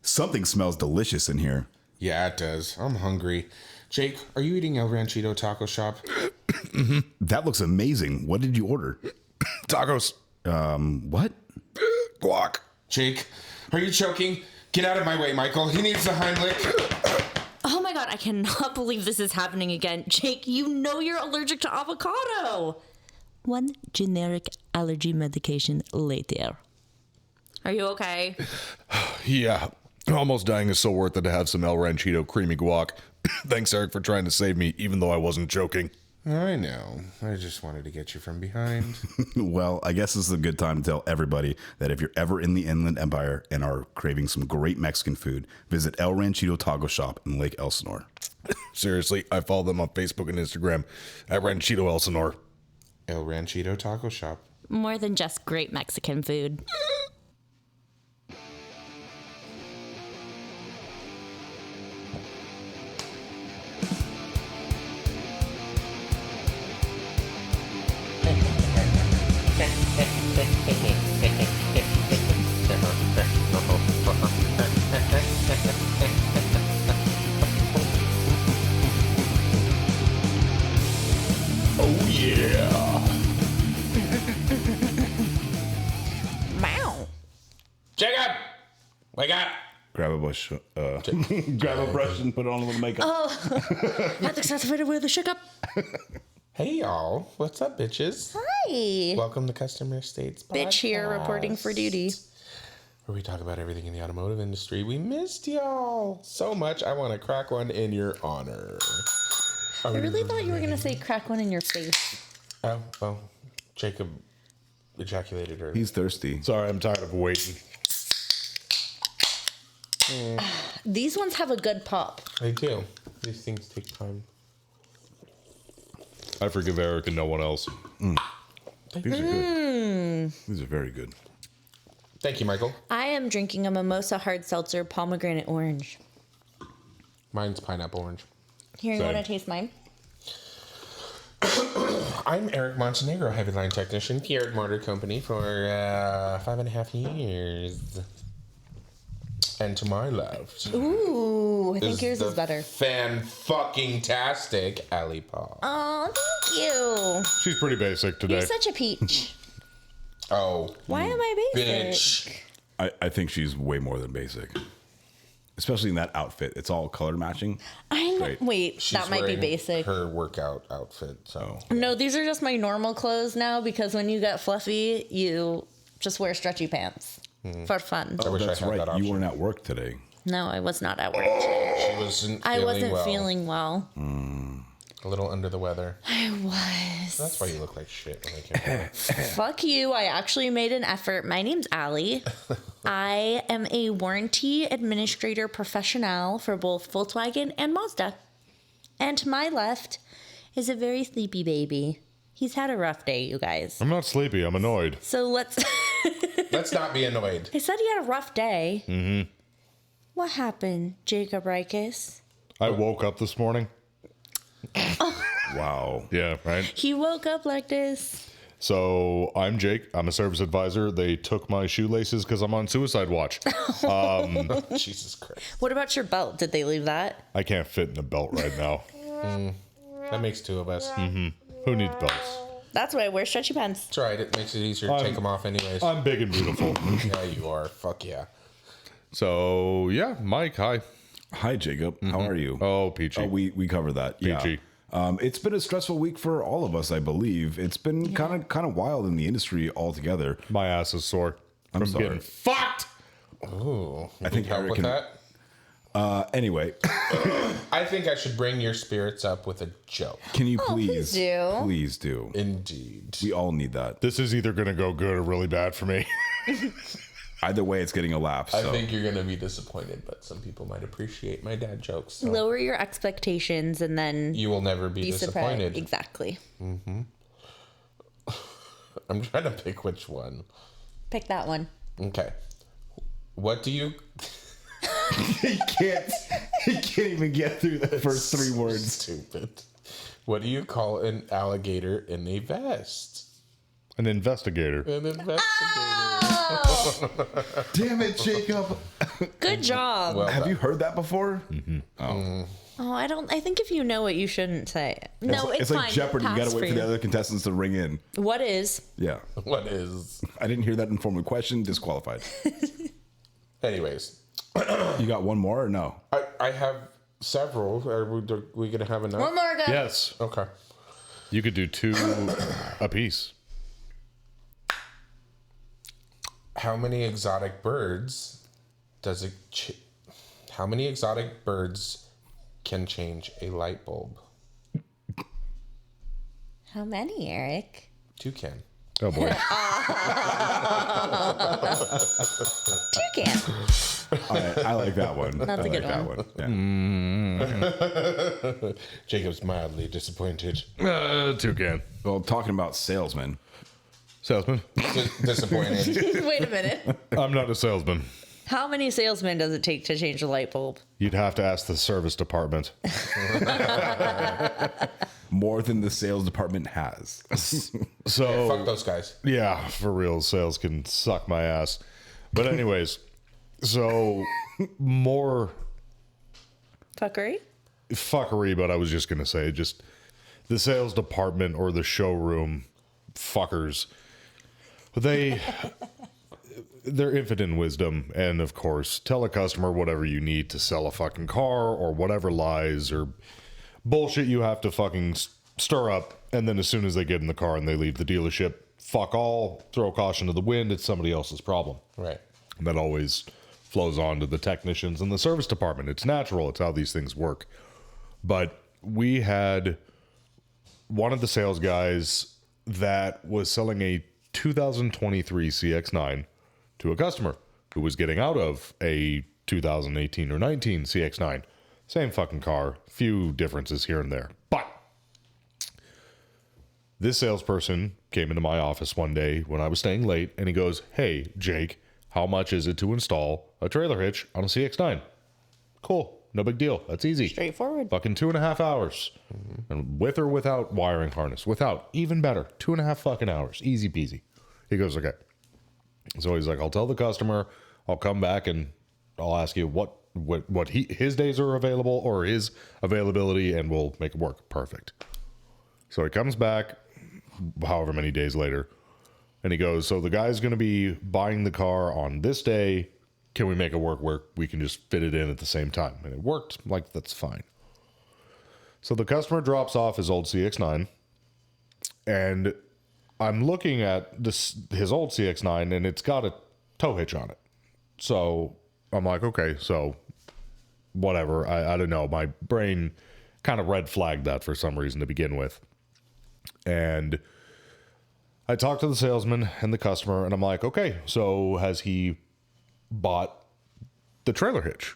Something smells delicious in here. Yeah, it does. I'm hungry. Jake, are you eating El Ranchito Taco Shop? That looks amazing. What did you order? Tacos. What? Guac. Jake, are you choking? Get out of my way, Michael. He needs the Heimlich. Oh my god, I cannot believe this is happening again. Jake, you know you're allergic to avocado. One generic allergy medication later. Are you okay? Yeah. Almost dying is so worth it to have some El Ranchito creamy guac. Thanks, Eric, for trying to save me, even though I wasn't joking. I know. I just wanted to get you from behind. Well, I guess this is a good time to tell everybody that if you're ever in the Inland Empire and are craving some great Mexican food, visit El Ranchito Taco Shop in Lake Elsinore. Seriously, I follow them on Facebook and Instagram at Ranchito Elsinore. El Ranchito Taco Shop. More than just great Mexican food. Oh, yeah. Meow. Jacob! Wake up! Grab a brush, grab a brush and put on a little makeup. That's exactly where the sugar. Hey, y'all. What's up, bitches? Hi. Welcome to Customer States Podcast, Bitch here reporting for duty. where we talk about everything in the automotive industry. We missed y'all so much. I want to crack one in your honor. I really thought you were going to say crack one in your face. Oh, well, Jacob ejaculated earlier. He's thirsty. Sorry, I'm tired of waiting. These ones have a good pop. They do. These things take time. I forgive Eric and no one else. These are good. These are very good. Thank you, Michael. I am drinking a mimosa hard seltzer pomegranate orange. Mine's pineapple orange. Here, you Same. want to taste mine? I'm Eric Montenegro, heavy line technician, Pierre Motor Company for 5.5 years. And to my left, Ooh, I think yours the is better. Fan-fucking-tastic Ali Paul. Oh, thank you. She's pretty basic today. You're such a peach. Oh, Why am I basic? bitch. I think she's way more than basic. Especially in that outfit. It's all color matching. I know. Great. Wait, She's that might be wearing basic. her workout outfit, so. No, these are just my normal clothes now because when you get fluffy, you just wear stretchy pants for fun. I wish I That's had right. that option. You weren't at work today. No, I was not at work. She wasn't I feeling wasn't well. feeling well. A little under the weather. I was. That's why you look like shit when I came home. Fuck you. I actually made an effort. My name's Allie. I am a warranty administrator professional for both Volkswagen and Mazda. And to my left is a very sleepy baby. He's had a rough day, you guys. I'm not sleepy. I'm annoyed. So let's... Let's not be annoyed. I said he had a rough day. Mm-hmm. What happened, Jacob Rikus? I woke up this morning. Wow. Yeah, right? He woke up like this. So I'm Jake. I'm a service advisor. They took my shoelaces because I'm on suicide watch. Jesus Christ. What about your belt? Did they leave that? I can't fit in a belt right now. That makes two of us. Who needs belts? That's why I wear stretchy pants. That's right. It makes it easier to take them off anyways. I'm big and beautiful. Yeah, you are. Fuck yeah. So, yeah, Mike, hi. Hi, Jacob. How are you? Oh, peachy. Oh, we covered that. Peachy. Yeah. It's been a stressful week for all of us, I believe. It's been kind of wild in the industry altogether. My ass is sore. I'm sorry. Getting fucked. Ooh. I think help Eric with can- that. Anyway, I think I should bring your spirits up with a joke. can you please do. Please do. Indeed. We all need that. This is either going to go good or really bad for me. Either way, it's getting a laugh. I So. think you're going to be disappointed, but some people might appreciate my dad jokes. So Lower your expectations and then you will never be be disappointed. surprised. Exactly. I'm trying to pick which one. Pick that one. Okay. What do you... he can't even get through the first three words. Stupid. What do you call an alligator in a vest? An investigator. An investigator. Oh, Damn it, Jacob. good job. Well, Have you heard that before? Oh, I think if you know it, you shouldn't say it. No, it's like fine. Jeopardy. You Pass gotta wait for you. the other contestants to ring in. What is? Yeah. what is? I didn't hear that informal question. Disqualified. Anyways, You got one more or no? I have several. Are we gonna have enough? One more go. Yes. Okay. You could do 2 apiece. How many exotic birds does it? How many exotic birds can change a light bulb? How many, Eric? Toucan. Oh boy. Toucan. All right, I like that one. That's a good that one. Yeah. Jacob's mildly disappointed. Toucan. Well, talking about salesmen. Salesman. Disappointed. Wait a minute. I'm not a salesman. How many salesmen does it take to change a light bulb? You'd have to ask the service department. More than the sales department has. So Fuck those guys. yeah, for real, sales can suck my ass. But anyways, so more Fuckery? fuckery, but I was just gonna say just the sales department or the showroom fuckers. They're infinite in wisdom, and of course, tell a customer whatever you need to sell a fucking car or whatever lies or bullshit you have to fucking stir up, and then as soon as they get in the car and they leave the dealership, fuck all, throw caution to the wind, it's somebody else's problem. Right. And that always flows on to the technicians and the service department. It's natural, it's how these things work. But we had one of the sales guys that was selling a 2023 CX-9 to a customer who was getting out of a 2018 or 19 CX-9. Same fucking car, few differences here and there. But this salesperson came into my office one day when I was staying late, and he goes, "Hey, Jake, how much is it to install a trailer hitch on a CX-9? Cool. No big deal. That's easy. Straightforward. Fucking 2.5 hours. And with or without wiring harness. Without. Even better. 2.5 fucking hours. Easy peasy. He goes, okay. So he's like, I'll tell the customer, I'll come back and I'll ask you what his days are available or his availability, and we'll make it work. Perfect. So he comes back however many days later, and he goes, so the guy's going to be buying the car on this day. Can we make it work where we can just fit it in at the same time? And it worked. Like, that's fine. So the customer drops off his old CX-9, and I'm looking at his old CX-9, and it's got a tow hitch on it. So I'm like, okay, so whatever. I don't know. My brain kind of red flagged that for some reason to begin with. And I talked to the salesman and the customer, and I'm like, okay, so has he bought the trailer hitch?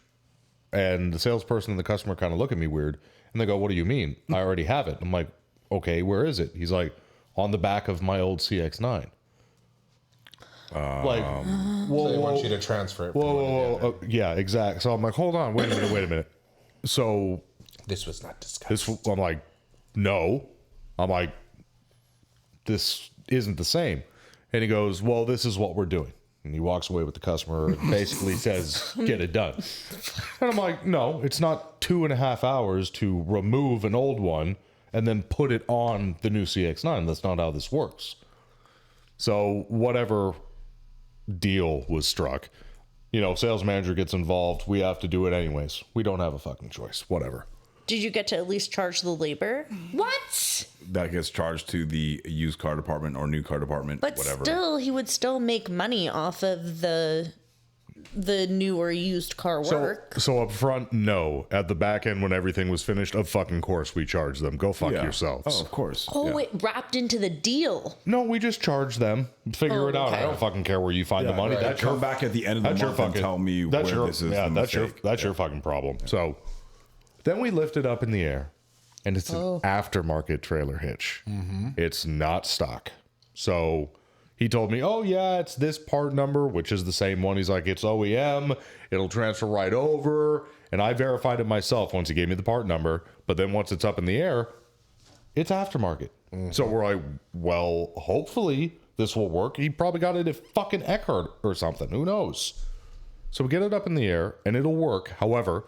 And the salesperson and the customer kind of look at me weird, and they go, what do you mean? I already have it. I'm like, okay, where is it? He's like, on the back of my old CX-9. Like, So they want you to transfer it. whoa, yeah, exactly. So I'm like, hold on, wait a minute. So This was not discussed. I'm like, no. I'm like, this isn't the same. And he goes, well, this is what we're doing. And he walks away with the customer and basically says, get it done. And I'm like, no, it's not 2.5 hours to remove an old one and then put it on the new CX-9. That's not how this works. So whatever deal was struck, sales manager gets involved. We have to do it anyways. We don't have a fucking choice. Whatever. Did you get to at least charge the labor? What? That gets charged to the used car department or new car department, But whatever. still, he would still make money off of the new or used car work. So up front, no. At the back end, when everything was finished, of fucking course we charged them. Go fuck Yeah. yourselves. Oh, of course. Oh, Yeah. it wrapped into the deal. No, we just charge them. Figure it out. okay. I don't fucking care where you find the money. Right. That's Come your back at the end of the that's your month and fucking tell me that's where your, this is yeah, the that's mistake. your fucking problem. So then we lift it up in the air, and it's an aftermarket trailer hitch. It's not stock. So he told me, oh yeah, it's this part number, which is the same one. He's like, it's OEM. It'll transfer right over. And I verified it myself once he gave me the part number. But then once it's up in the air, it's aftermarket. So we're like, well, hopefully this will work. He probably got it at fucking Eckhart or something. Who knows? So we get it up in the air and it'll work. However,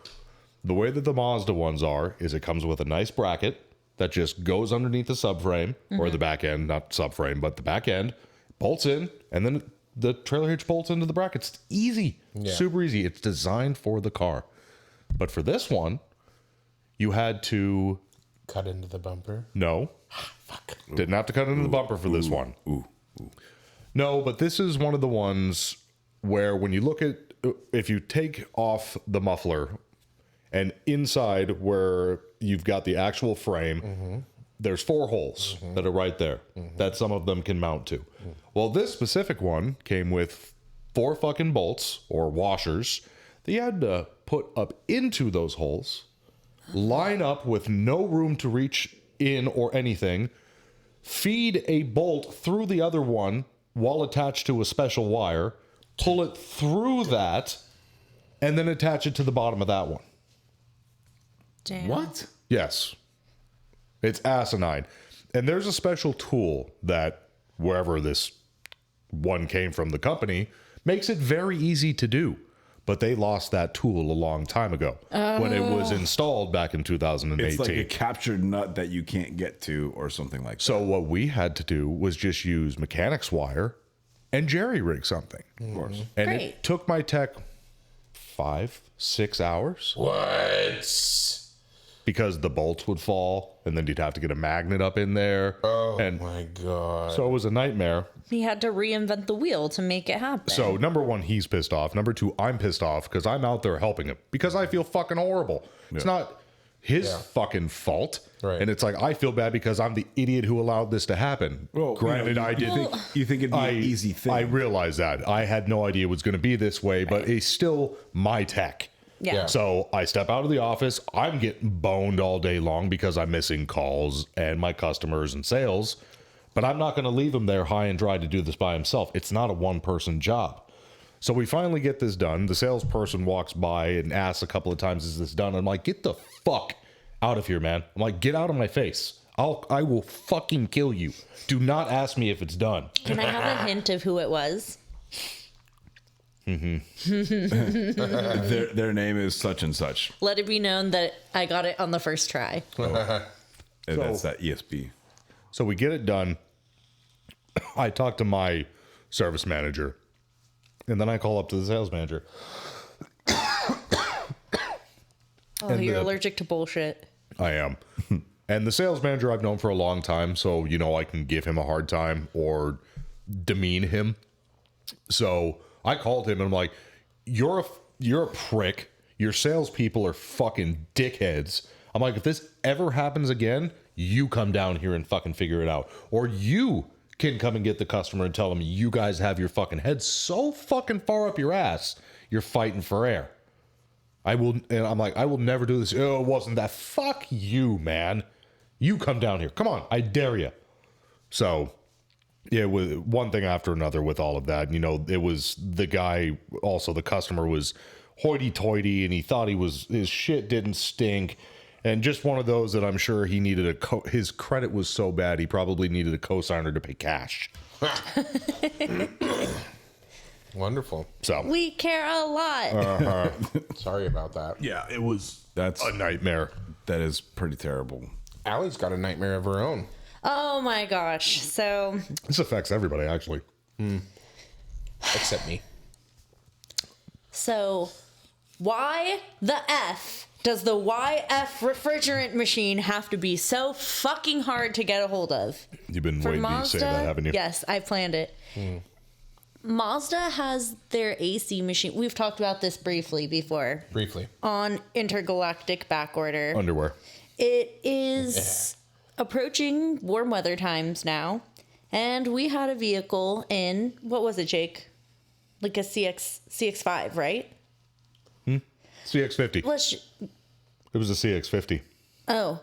the way that the Mazda ones are is it comes with a nice bracket that just goes underneath the subframe or the back end, not subframe, but the back end, bolts in, and then the trailer hitch bolts into the brackets. It's easy, super easy. It's designed for the car. But for this one, you had to cut into the bumper. No. Fuck. Didn't have to cut into the bumper for this one. No, but this is one of the ones where when you look at, if you take off the muffler and inside where you've got the actual frame, there's 4 holes that are right there that some of them can mount to. Well, this specific one came with 4 fucking bolts or washers that you had to put up into those holes, line up with no room to reach in or anything, feed a bolt through the other one while attached to a special wire, pull it through that, and then attach it to the bottom of that one. Damn. What? Yes. It's asinine. And there's a special tool that wherever this one came from, the company, makes it very easy to do. But they lost that tool a long time ago when it was installed back in 2018. It's like a captured nut that you can't get to or something like that. So what we had to do was just use mechanics wire and jerry rig something. Of course. And Great. it took my tech 5-6 hours. What? Because the bolts would fall and then you'd have to get a magnet up in there. Oh and my God. so it was a nightmare. He had to reinvent the wheel to make it happen. So number 1, he's pissed off. Number 2, I'm pissed off because I'm out there helping him because I feel fucking horrible. It's not his fucking fault. Right. And it's like, I feel bad because I'm the idiot who allowed this to happen. Well, granted, I did. You think it'd be an easy thing. I realize that. I had no idea it was going to be this way, but it's still my tech. Yeah. So I step out of the office. I'm getting boned all day long because I'm missing calls and my customers and sales. But I'm not going to leave him there high and dry to do this by himself. It's not a one-person job. So we finally get this done. The salesperson walks by and asks a couple of times, is this done? I'm like, get the fuck out of here, man. I'm like, get out of my face. I will fucking kill you. Do not ask me if it's done. Can I have a hint of who it was? their name is such and such. Let it be known that I got it on the first try. And that's that ESP. So we get it done. I talk to my service manager, and then I call up to the sales manager. Oh, you're allergic to bullshit. I am. And the sales manager I've known for a long time, so, you know, I can give him a hard time or demean him. So I called him and I'm like, you're a prick. Your salespeople are fucking dickheads. I'm like, if this ever happens again, you come down here and fucking figure it out. Or you can come and get the customer and tell them you guys have your fucking heads so fucking far up your ass, you're fighting for air. And I'm like, I will never do this. Oh, it wasn't that. Fuck you, man. You come down here. Come on. I dare you. So, yeah, with one thing after another with all of that, you know, it was the guy, also the customer was hoity-toity and he thought his shit didn't stink. And just one of those that I'm sure he needed his credit was so bad, he probably needed a cosigner to pay cash. Wonderful. So We care a lot. Sorry about that. Yeah, that's a nightmare. That is pretty terrible. Allie's got a nightmare of her own. Oh my gosh. So This affects everybody, actually. Except me. why the F does the YF refrigerant machine have to be so fucking hard to get a hold of? You've been For waiting to Mazda, say that, haven't you? yes, I planned it. Mazda has their AC machine. We've talked about this briefly before Briefly. on intergalactic backorder. Underwear. It is approaching warm weather times now, and we had a vehicle in, what was it, Jake? Like a CX5, right? CX-50. It was a CX-50. Oh,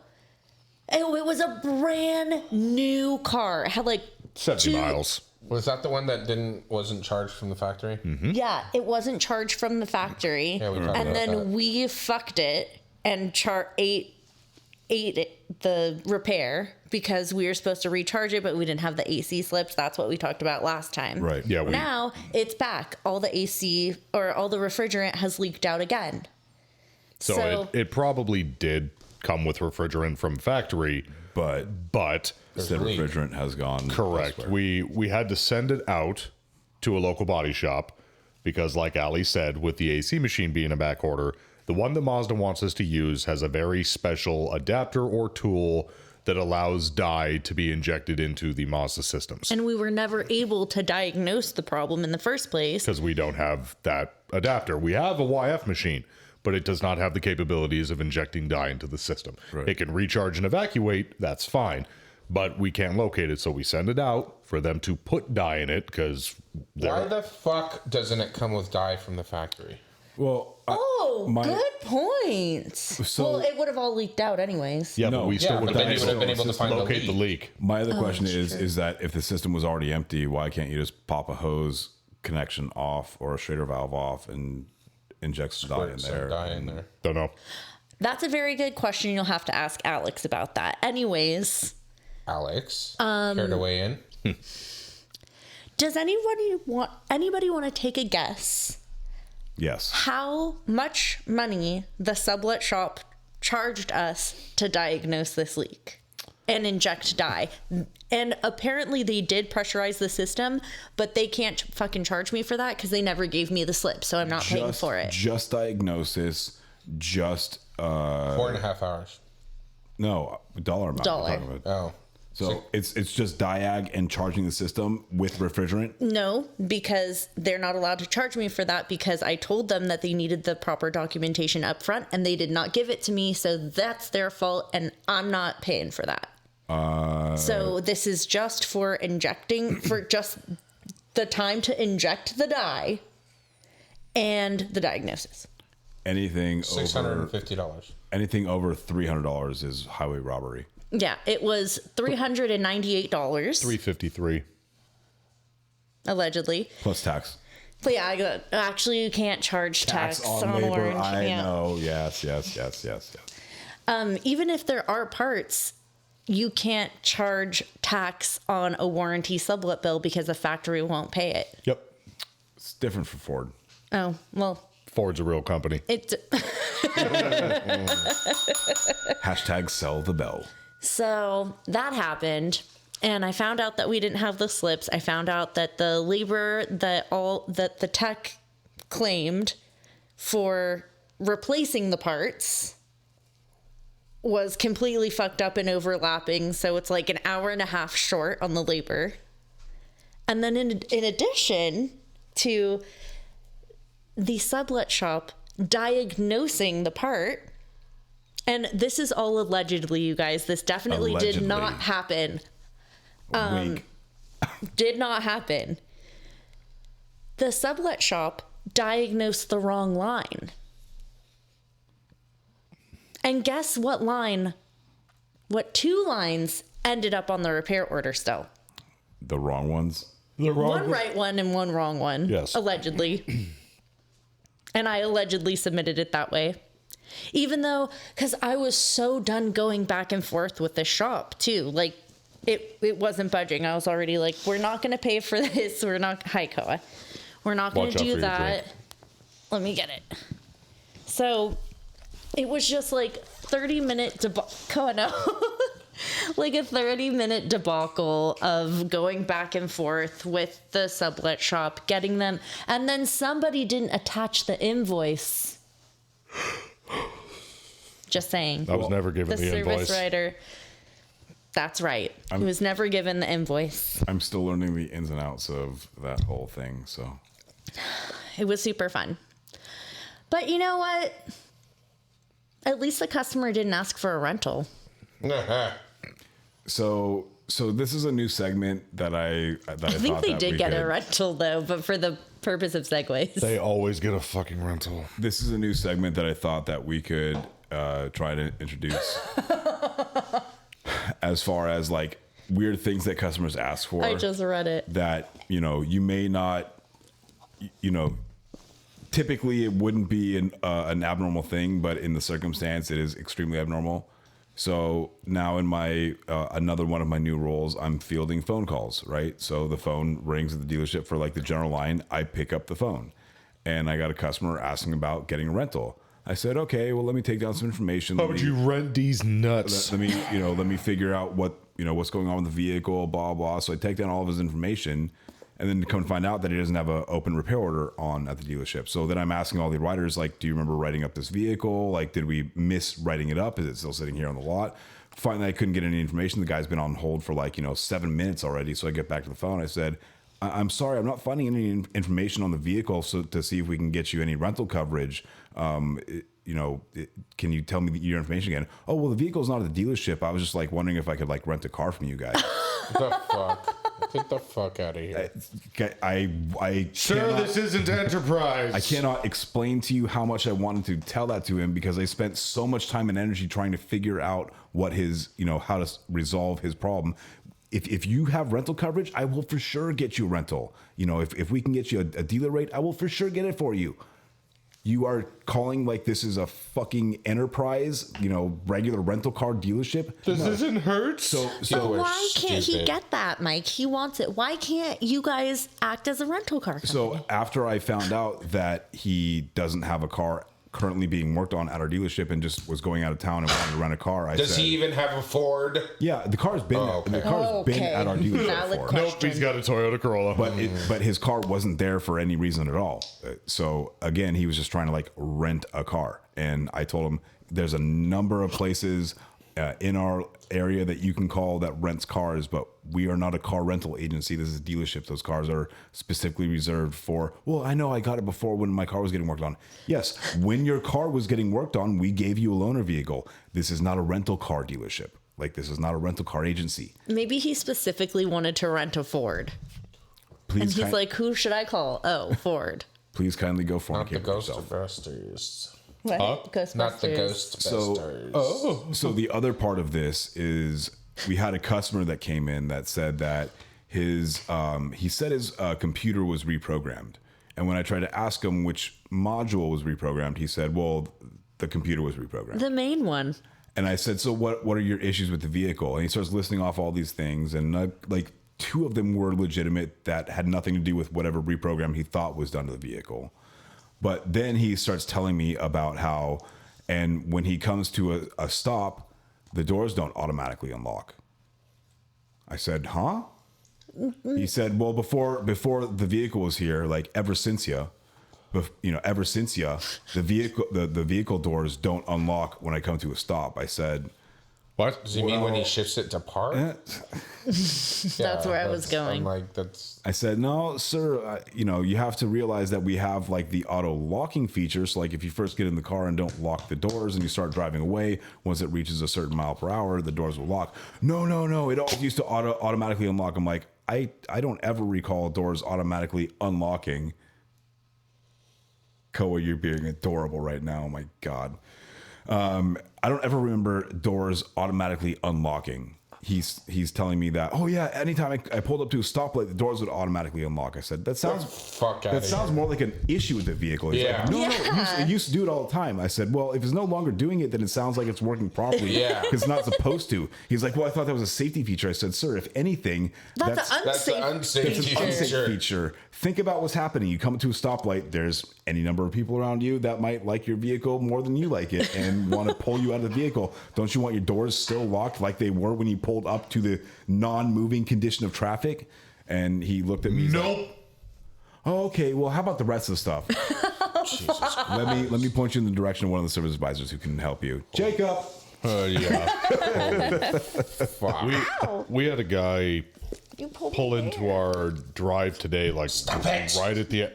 it was a brand new car. It had like 70 miles. Was that the one that wasn't charged from the factory? Yeah, it wasn't charged from the factory. Yeah, we talked And about then that. we fucked it and ate ate the repair because we were supposed to recharge it, but we didn't have the AC slips. That's what we talked about last time. Right. Yeah. Now it's back. All the AC or all the refrigerant has leaked out again. So it probably did come with refrigerant from factory, But the the refrigerant has gone. correct. elsewhere. We had to send it out to a local body shop because, like Ali said, with the AC machine being a back order, the one that Mazda wants us to use has a very special adapter or tool that allows dye to be injected into the Mazda systems. And we were never able to diagnose the problem in the first place. Because we don't have that adapter. We have a YF machine, but it does not have the capabilities of injecting dye into the system. Right. It can recharge and evacuate, that's fine, but we can't locate it, so we send it out for them to put dye in it, because Why the fuck doesn't it come with dye from the factory? Well, Good point. Well, it would have all leaked out anyways. yeah, No. but we still Yeah, would but then have you would have been able to find the locate the leak. leak. my other question that's is that if the system was already empty, why can't you just pop a hose connection off or a Schrader valve off and inject some dye in Some there? dye in there. Don't know. That's a very good question. You'll have to ask Alex about that. Anyways, Alex, care to weigh in? does anybody want to take a guess Yes. how much money the sublet shop charged us to diagnose this leak and inject dye? And apparently they did pressurize the system, but they can't fucking charge me for that because they never gave me the slip, so I'm not paying for it. Just diagnosis. Just 4.5 hours. no dollar amount. Dollar. We're talking about. Oh. So it's just diag and charging the system with refrigerant. No, because they're not allowed to charge me for that because I told them that they needed the proper documentation up front and they did not give it to me, so that's their fault and I'm not paying for that. So this is just for injecting, for just the time to inject the dye and the diagnosis. Anything over $650. anything over $300 is highway robbery. Yeah, it was $398 $353. allegedly. Plus tax. But yeah, actually you can't charge tax on labor. warranty. I Yeah. know. Yes. Even if there are parts, you can't charge tax on a warranty sublet bill because the factory won't pay it. Yep. It's different for Ford. Oh, well, Ford's a real company. it's Hashtag sell the bell. so that happened. And I found out that we didn't have the slips. I found out that the labor that the tech claimed for replacing the parts was completely fucked up and overlapping. So it's like an hour and a half short on the labor. And then in addition to the sublet shop diagnosing the part, and this is all allegedly, you guys, this definitely did Allegedly. not happen. Wink. Did not happen. The sublet shop diagnosed the wrong line. And guess what line? What two lines ended up on the repair order still? The wrong ones. One right one and one wrong one. Yes. Allegedly. And I allegedly submitted it that way. Even though, because I was so done going back and forth with the shop too. Like, it wasn't budging. I was already like, we're not going to pay for this. We're not, hi, Koa. We're not going Watch to out for do your that. drink. Let me get it. So it was just like 30-minute Koa, no. Like a 30-minute debacle of going back and forth with the sublet shop, getting them, and then somebody didn't attach the invoice. Just saying. I was never given The the service invoice. writer. That's right. He was never given the invoice. I'm still learning the ins and outs of that whole thing. So It was super fun. But you know what? At least the customer didn't ask for a rental. So this is a new segment that I I think they did get a rental though, but for the purpose of segues. They always get a fucking rental. This is a new segment that I thought that we could try to introduce. As far as like weird things that customers ask for. I just read it. That, you may not, typically it wouldn't be an abnormal thing, but in the circumstance, it is extremely abnormal. So now in my another one of my new roles, I'm fielding phone calls, right? So the phone rings at the dealership for like the general line. I pick up the phone, and I got a customer asking about getting a rental. I said, okay, well, let me take down some information. How would you rent these nuts? Let me figure out what's going on with the vehicle, blah blah. So I take down all of his information, and then come to find out that he doesn't have an open repair order on at the dealership. So then I'm asking all the writers, like, do you remember writing up this vehicle? Like, did we miss writing it up? Is it still sitting here on the lot? Finally, I couldn't get any information. The guy's been on hold for 7 minutes already. So I get back to the phone. I said, I'm sorry, I'm not finding any information on the vehicle to see if we can get you any rental coverage. Can you tell me your information again? Oh, well, the vehicle's not at the dealership. I was just wondering if I could rent a car from you guys. The fuck? Get the fuck out of here. Sir, this isn't Enterprise. I cannot explain to you how much I wanted to tell that to him, because I spent so much time and energy trying to figure out what his, how to resolve his problem. If you have rental coverage, I will for sure get you a rental. If we can get you a dealer rate, I will for sure get it for you. You are calling like this is a fucking Enterprise, regular rental car dealership. This isn't Hertz. So Why can't he get that, Mike? He wants it. Why can't you guys act as a rental car company? So after I found out that he doesn't have a car currently being worked on at our dealership and just was going out of town and wanted to rent a car, I Does said, he even have a Ford? yeah, the car's been okay. been at our dealership Valid before. question. Nope, he's got a Toyota Corolla. But his car wasn't there for any reason at all. So again, he was just trying to rent a car, and I told him there's a number of places in our area that you can call that rents cars, but we are not a car rental agency. This is a dealership. Those cars are specifically reserved for, well, I know I got it before when my car was getting worked on. Yes, when your car was getting worked on, we gave you a loaner vehicle. This is not a rental car dealership. This is not a rental car agency. Maybe he specifically wanted to rent a Ford. Please, And he's like, who should I call? Oh, Ford. please kindly go Not the fornicate with yourself. Ghostbusters. What? Huh? Not the Ghostbusters. Ghostbusters. So the other part of this is we had a customer that came in that said that his computer was reprogrammed. And when I tried to ask him which module was reprogrammed, he said, well, the computer was reprogrammed. The main one. And I said, so what are your issues with the vehicle? And he starts listing off all these things. And two of them were legitimate that had nothing to do with whatever reprogram he thought was done to the vehicle. But then he starts telling me about how, and when he comes to a stop, the doors don't automatically unlock. I said, huh? He said, well, before the vehicle was here, ever since the vehicle doors don't unlock when I come to a stop. I said, What? Does he mean when he shifts it to park? That's where I was going. I'm like, that's I said, no, sir, you have to realize that we have the auto locking feature. So if you first get in the car and don't lock the doors and you start driving away, once it reaches a certain mile per hour, the doors will lock. No. It always used to automatically unlock. I'm like, I don't ever recall doors automatically unlocking. Koa, you're being adorable right now. Oh my God. I don't ever remember doors automatically unlocking. He's telling me that, oh yeah, anytime I pulled up to a stoplight, the doors would automatically unlock. I said, that sounds more like an issue with the vehicle. He's Yeah. like, no, it used to do it all the time. I said, well, if it's no longer doing it, then it sounds like it's working properly. Yeah. It's not supposed to. He's like, well, I thought that was a safety feature. I said, sir, if anything, That's an that's the unsafe unsafe feature. feature. feature. Think about what's happening. You come to a stoplight, there's any number of people around you that might like your vehicle more than you like it and want to pull you out of the vehicle. Don't you want your doors still locked like they were when you pulled up to the non-moving condition of traffic? And he looked at me. Nope. Oh, okay, well, how about the rest of the stuff? Jesus Christ. Let me point you in the direction of one of the service advisors who can help you. Jacob. Yeah. Fuck. We had a guy You pulled pull me into there. our drive today, Stop it. right at the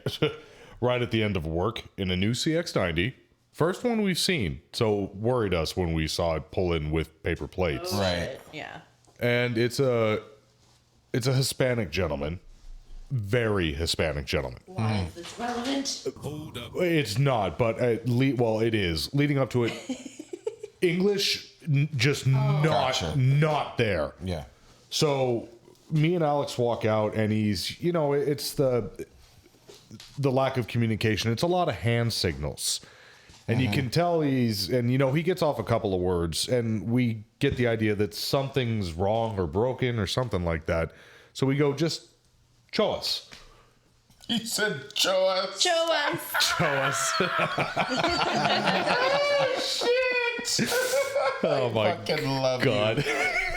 right at the end of work in a new CX-90. First one we've seen, so worried us when we saw it pull in with paper plates. Right. Yeah. And it's a Hispanic gentleman, very Hispanic gentleman. Why is this relevant? It's not, but it is. Leading up to it, English just not there. Yeah. So me and Alex walk out, and he's, it's the lack of communication. It's a lot of hand signals. And you can tell he gets off a couple of words, and we get the idea that something's wrong or broken or something like that. So we go, just show us. He said, show us. Show us. Show us. Shit. Oh my Fucking love God. you.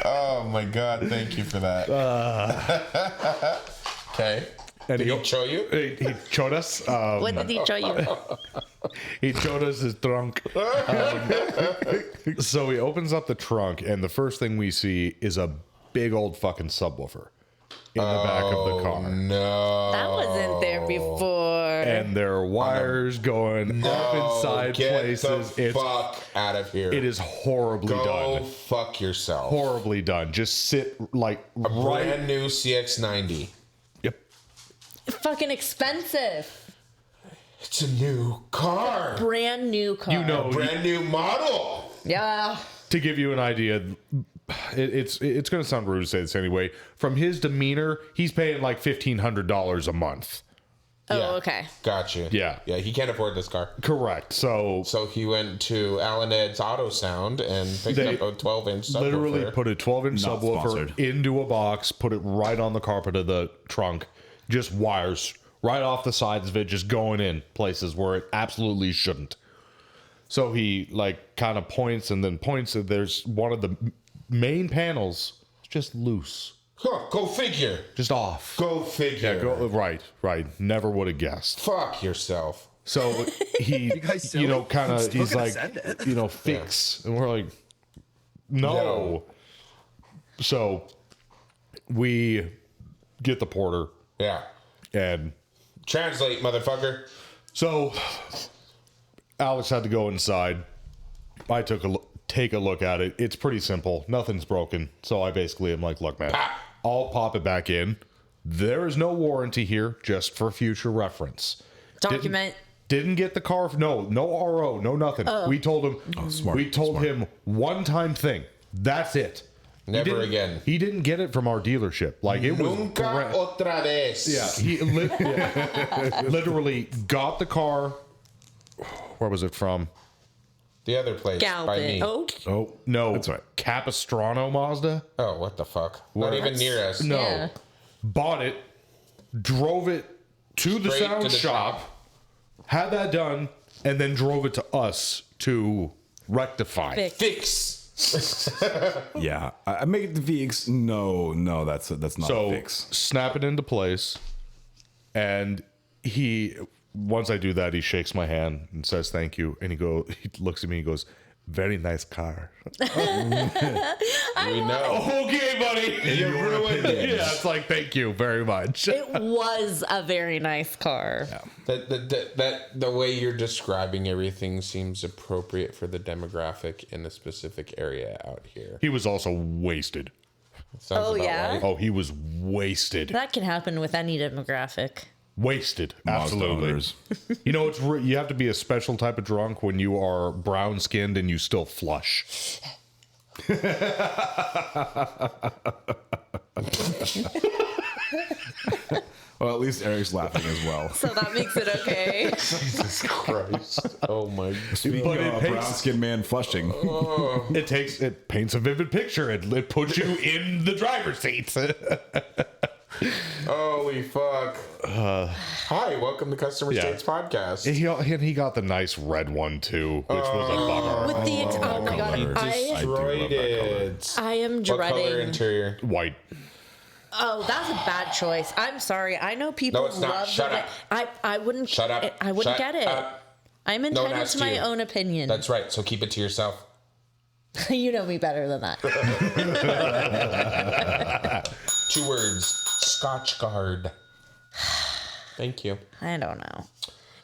Oh my God. Thank you for that. Okay. And Did he show you? He showed us. What did he show you? He showed us his trunk. So he opens up the trunk, and the first thing we see is a big old fucking subwoofer in the back of the car. No. That wasn't there before. And there are wires going up inside get places. The fuck out of here. It is horribly Go done. fuck yourself. Horribly done. Just sit like A brand new CX-90. Yep. Fucking expensive. It's a new car. Brand new car. You know, Brand new model. Yeah. to give you an idea, it's going to sound rude to say this anyway. From his demeanor, he's paying like $1,500 a month. Oh, Yeah. okay. Gotcha. Yeah. Yeah, he can't afford this car. Correct. So He went to Alan Ed's Auto Sound and picked They up a 12-inch subwoofer. literally put a 12-inch Not subwoofer sponsored. into a box, put it right on the carpet of the trunk, just wires right off the sides of it, just going in places where it absolutely shouldn't. So he like kind of points and then points that there's one of the main panels just loose, Huh, go figure. just off. Go figure. Yeah, go right. Never would have guessed. Fuck yourself. So he, guys you know, silly? kind I'm of, still he's gonna like, send it. you know, fix, and we're like, no. No. So we get the porter, Yeah. and Translate, motherfucker. so Alex had to go inside. I take a look at it. It's pretty simple. Nothing's broken. So I basically am like, look, man, I'll pop it back in. There is no warranty here, just for future reference. Document. Didn't get the car. No RO, no nothing. We told him. smart, We told smart. him one time thing. That's it. He Never didn't- again. He didn't get it from our dealership. Like it was. Nunca brand- otra vez. Yeah, he literally got the car. Where was it from? The other place by me. Galvin. Oh, Oh no, That's right. Capistrano Mazda. Oh, what the fuck? Not even near us. No, Yeah. bought it, drove it to the Straight sound to the shop, had that done, and then drove it to us to rectify. fix. Fix. Yeah, I make it the VX. No, that's not So a fix. snap it into place, and once I do that, he shakes my hand and says thank you, and he looks at me and goes, "Very nice car." We know. Okay, buddy. You ruined it. Yeah, it's like thank you very much. It was a very nice car. The way you're describing everything seems appropriate for the demographic in a specific area out here. He was also wasted. Sounds Oh, about yeah? right. Oh, he was wasted. That can happen with any demographic. Wasted. Mazda Absolutely. owners. You know, you have to be a special type of drunk when you are brown skinned and you still flush. Well, at least Eric's laughing as well. So that makes it okay. Jesus Christ. Oh my. Speaking But it of a takes- brown skinned man flushing, It paints a vivid picture. It puts you in the driver's seat. Holy fuck. Hi, welcome to Customer Yeah. States Podcast. He got the nice red one too, which was a bummer. With the oh my god, color. I Destroyed it. I am What color dreading. interior? White. Oh, that's a bad choice. I'm sorry. I know people No, it's not. love Shut the up. I wouldn't. Shut up. I wouldn't Shut get it. up. I'm one entitled asked to my you. own opinion. That's right. So keep it to yourself. You know me better than that. 2 words. Scotch guard. Thank you. I don't know.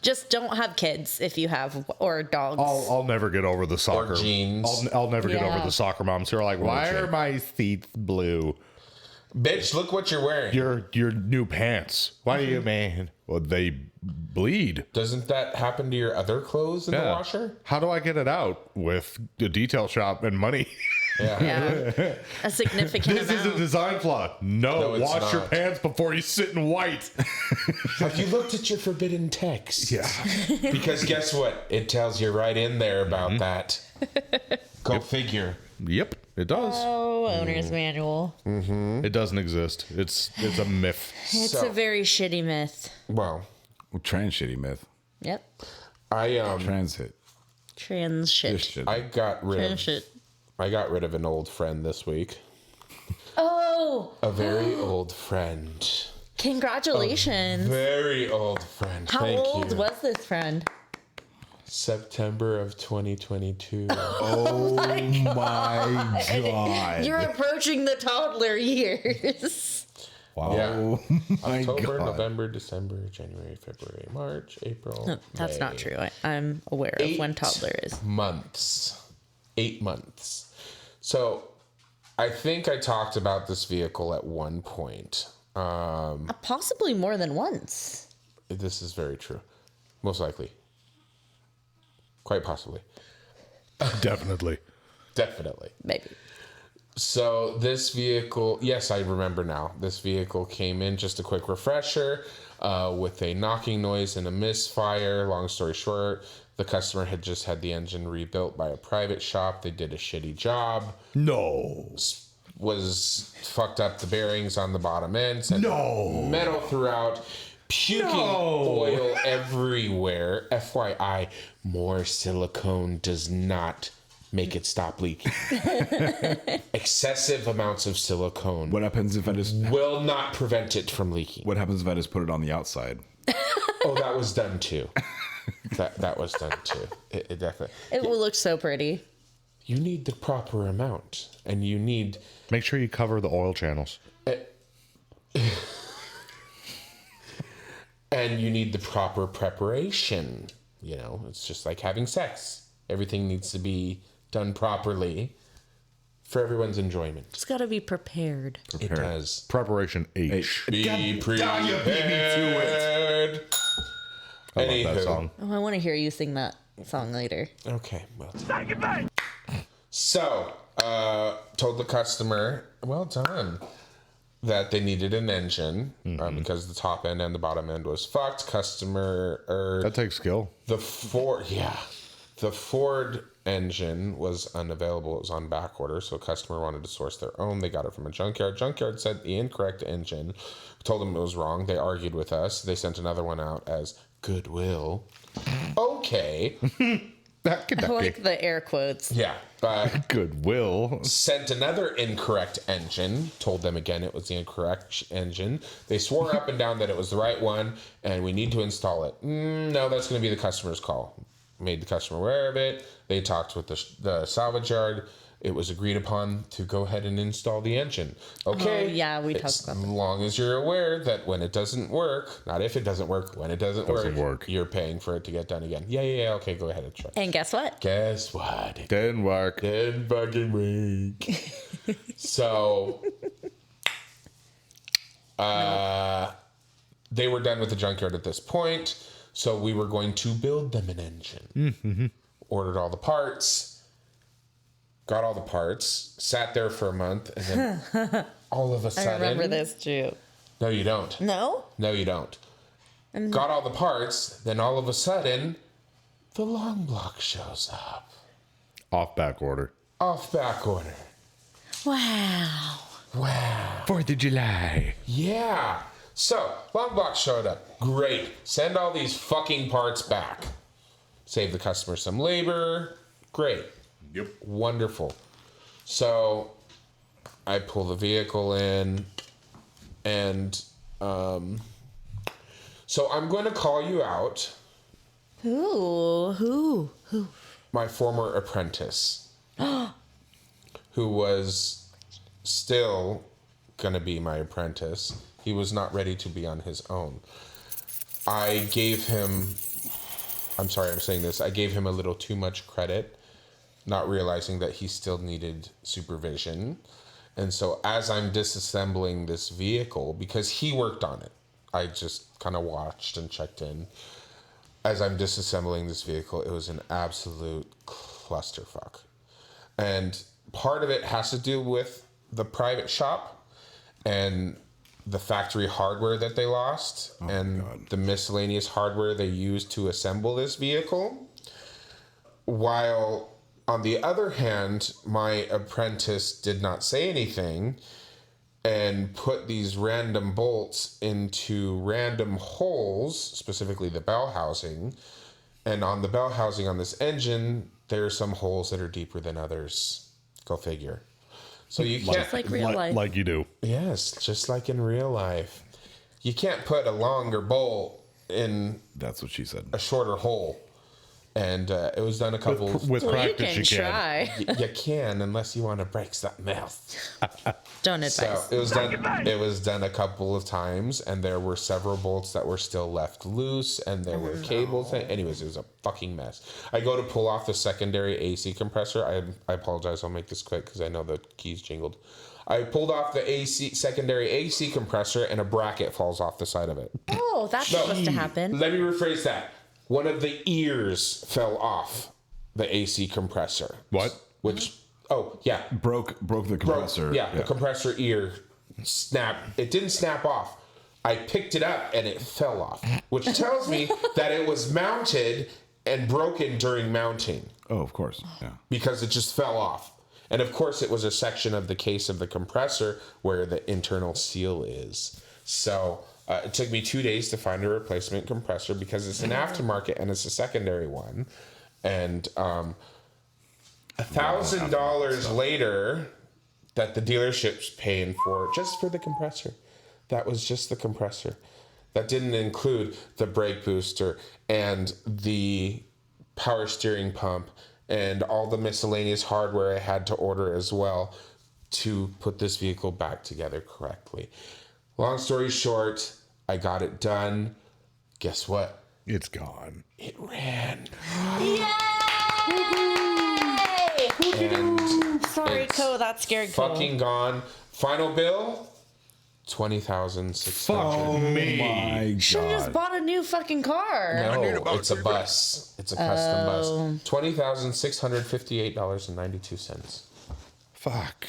Just don't have kids if you have or dogs. I'll never get over the soccer. jeans. I'll never get Yeah. over the soccer moms who are like, why are my seats blue? Bitch, look what you're wearing. Your new pants. Why do you, man? Well, they bleed. Doesn't that happen to your other clothes in the washer? How do I get it out with a detail shop and money? Yeah. A significant This is a amount. design flaw. No, it's wash your not. pants before you sit in white. Have you looked at your forbidden text? Yeah. Because guess what? It tells you right in there about that. Go figure. Yep, it does. Oh, owner's manual. It doesn't exist. It's a myth. It's So- a very shitty myth. Well, Trans shitty myth. Yep. Trans hit. Trans shit. This shit. I got rid Trans of shit. an old friend this week. Oh, A very old friend. congratulations. Very old friend. How Thank old you. was this friend? September of 2022. Oh my god. You're approaching the toddler years. Wow. Yeah. Oh my October, god. November, December, January, February, March, April. No, that's May. not true. I'm aware of when toddler is. Months. 8 months. So I think I talked about this vehicle at one point. Possibly more than once. This is very true. Most likely. Quite possibly. Definitely. Definitely. Maybe. So this vehicle, yes, I remember now. This vehicle came in, just a quick refresher, with a knocking noise and a misfire. Long story short, the customer had just had the engine rebuilt by a private shop. They did a shitty job. No. Was fucked up the bearings on the bottom end. Sent No. metal throughout. Puking oil everywhere. FYI, more silicone does not make it stop leaking. Excessive amounts of silicone What happens if I just will not prevent it from leaking. What happens if I just put it on the outside? Oh, that was done too. That was done too. It definitely. It will look so pretty. You need the proper amount, and you need. Make sure you cover the oil channels. And you need the proper preparation. You know, it's just like having sex. Everything needs to be done properly for everyone's enjoyment. It's got to be prepared. It does. Preparation H. Be prepared. I love that Anywho. song. Oh, I want to hear you sing that song later. Okay, well. So, told the customer, well done, that they needed an engine because the top end and the bottom end was fucked. That takes skill. The Ford engine was unavailable. It was on back order, so customer wanted to source their own. They got it from a junkyard. Junkyard said the incorrect engine. We told them it was wrong. They argued with us. They sent another one out as goodwill. Okay. I like the air quotes. Yeah. But Goodwill. sent another incorrect engine. Told them again it was the incorrect engine. They swore up and down that it was the right one, and we need to install it. No, that's going to be the customer's call. Made the customer aware of it. They talked with the salvage yard. It was agreed upon to go ahead and install the engine. Okay. Oh, yeah, we talked about that. As long as you're aware that when it doesn't work, not if it doesn't work, when it doesn't work, you're paying for it to get done again. Yeah. Okay, go ahead and try. And guess what? Guess what? It Didn't work. didn't fucking work. So, they were done with the junkyard at this point. So we were going to build them an engine. Ordered all the parts. Got all the parts. Sat there for a month, and then all of a I sudden, remember this too. No, you don't. No? No, you don't. Got all the parts. Then all of a sudden, the long block shows up. Off back order. Off back order. Wow. Wow. 4th of July. Yeah. So, long block showed up. Great. Send all these fucking parts back. Save the customer some labor. Great. Yep. Wonderful. So, I pull the vehicle in, and so I'm going to call you out. Who? My former apprentice, who was still going to be my apprentice. He was not ready to be on his own. I gave him, I'm sorry I'm saying this, I gave him a little too much credit, not realizing that he still needed supervision. And so as I'm disassembling this vehicle, because he worked on it, I just kind of watched and checked in. As I'm disassembling this vehicle, it was an absolute clusterfuck. And part of it has to do with the private shop and the factory hardware that they lost and the miscellaneous hardware they used to assemble this vehicle. While on the other hand, my apprentice did not say anything and put these random bolts into random holes, specifically the bell housing. And on the bell housing on this engine, there are some holes that are deeper than others. Go figure. So you can't... Just like real life. Like you do. Yes, just like in real life. You can't put a longer bolt in That's what she said. a shorter hole. And it was done a couple... With Well, you practice, can you can. try. You can, unless you want to break something else. Don't advise. So it was done. It was done a couple of times, and there were several bolts that were still left loose, and there were cables. Anyways, it was a fucking mess. I go to pull off the secondary AC compressor. I apologize. I'll make this quick because I know the keys jingled. I pulled off the secondary AC compressor, and a bracket falls off the side of it. Oh, that's supposed to happen. Let me rephrase that. One of the ears fell off the AC compressor. What? Which? Oh yeah. Broke the compressor. The compressor ear snapped. It didn't snap off. I picked it up and it fell off, which tells me that it was mounted and broken during mounting Oh, of course. Yeah. because it just fell off. And of course, it was a section of the case of the compressor where the internal seal is. So it took me 2 days to find a replacement compressor because it's an aftermarket and it's a secondary one. And $1,000 later that the dealership's paying for just for the compressor. That was just the compressor. That didn't include the brake booster and the power steering pump and all the miscellaneous hardware I had to order as well to put this vehicle back together correctly. Long story short, I got it done. Guess what? It's gone. It ran. Yay! And Sorry, it's Co. That scared Co. fucking gone. Final bill, $20,600. Fuck me. My Should have just God. bought a new fucking car. No, it's a bus. It's a custom bus. $20,658.92. Fuck.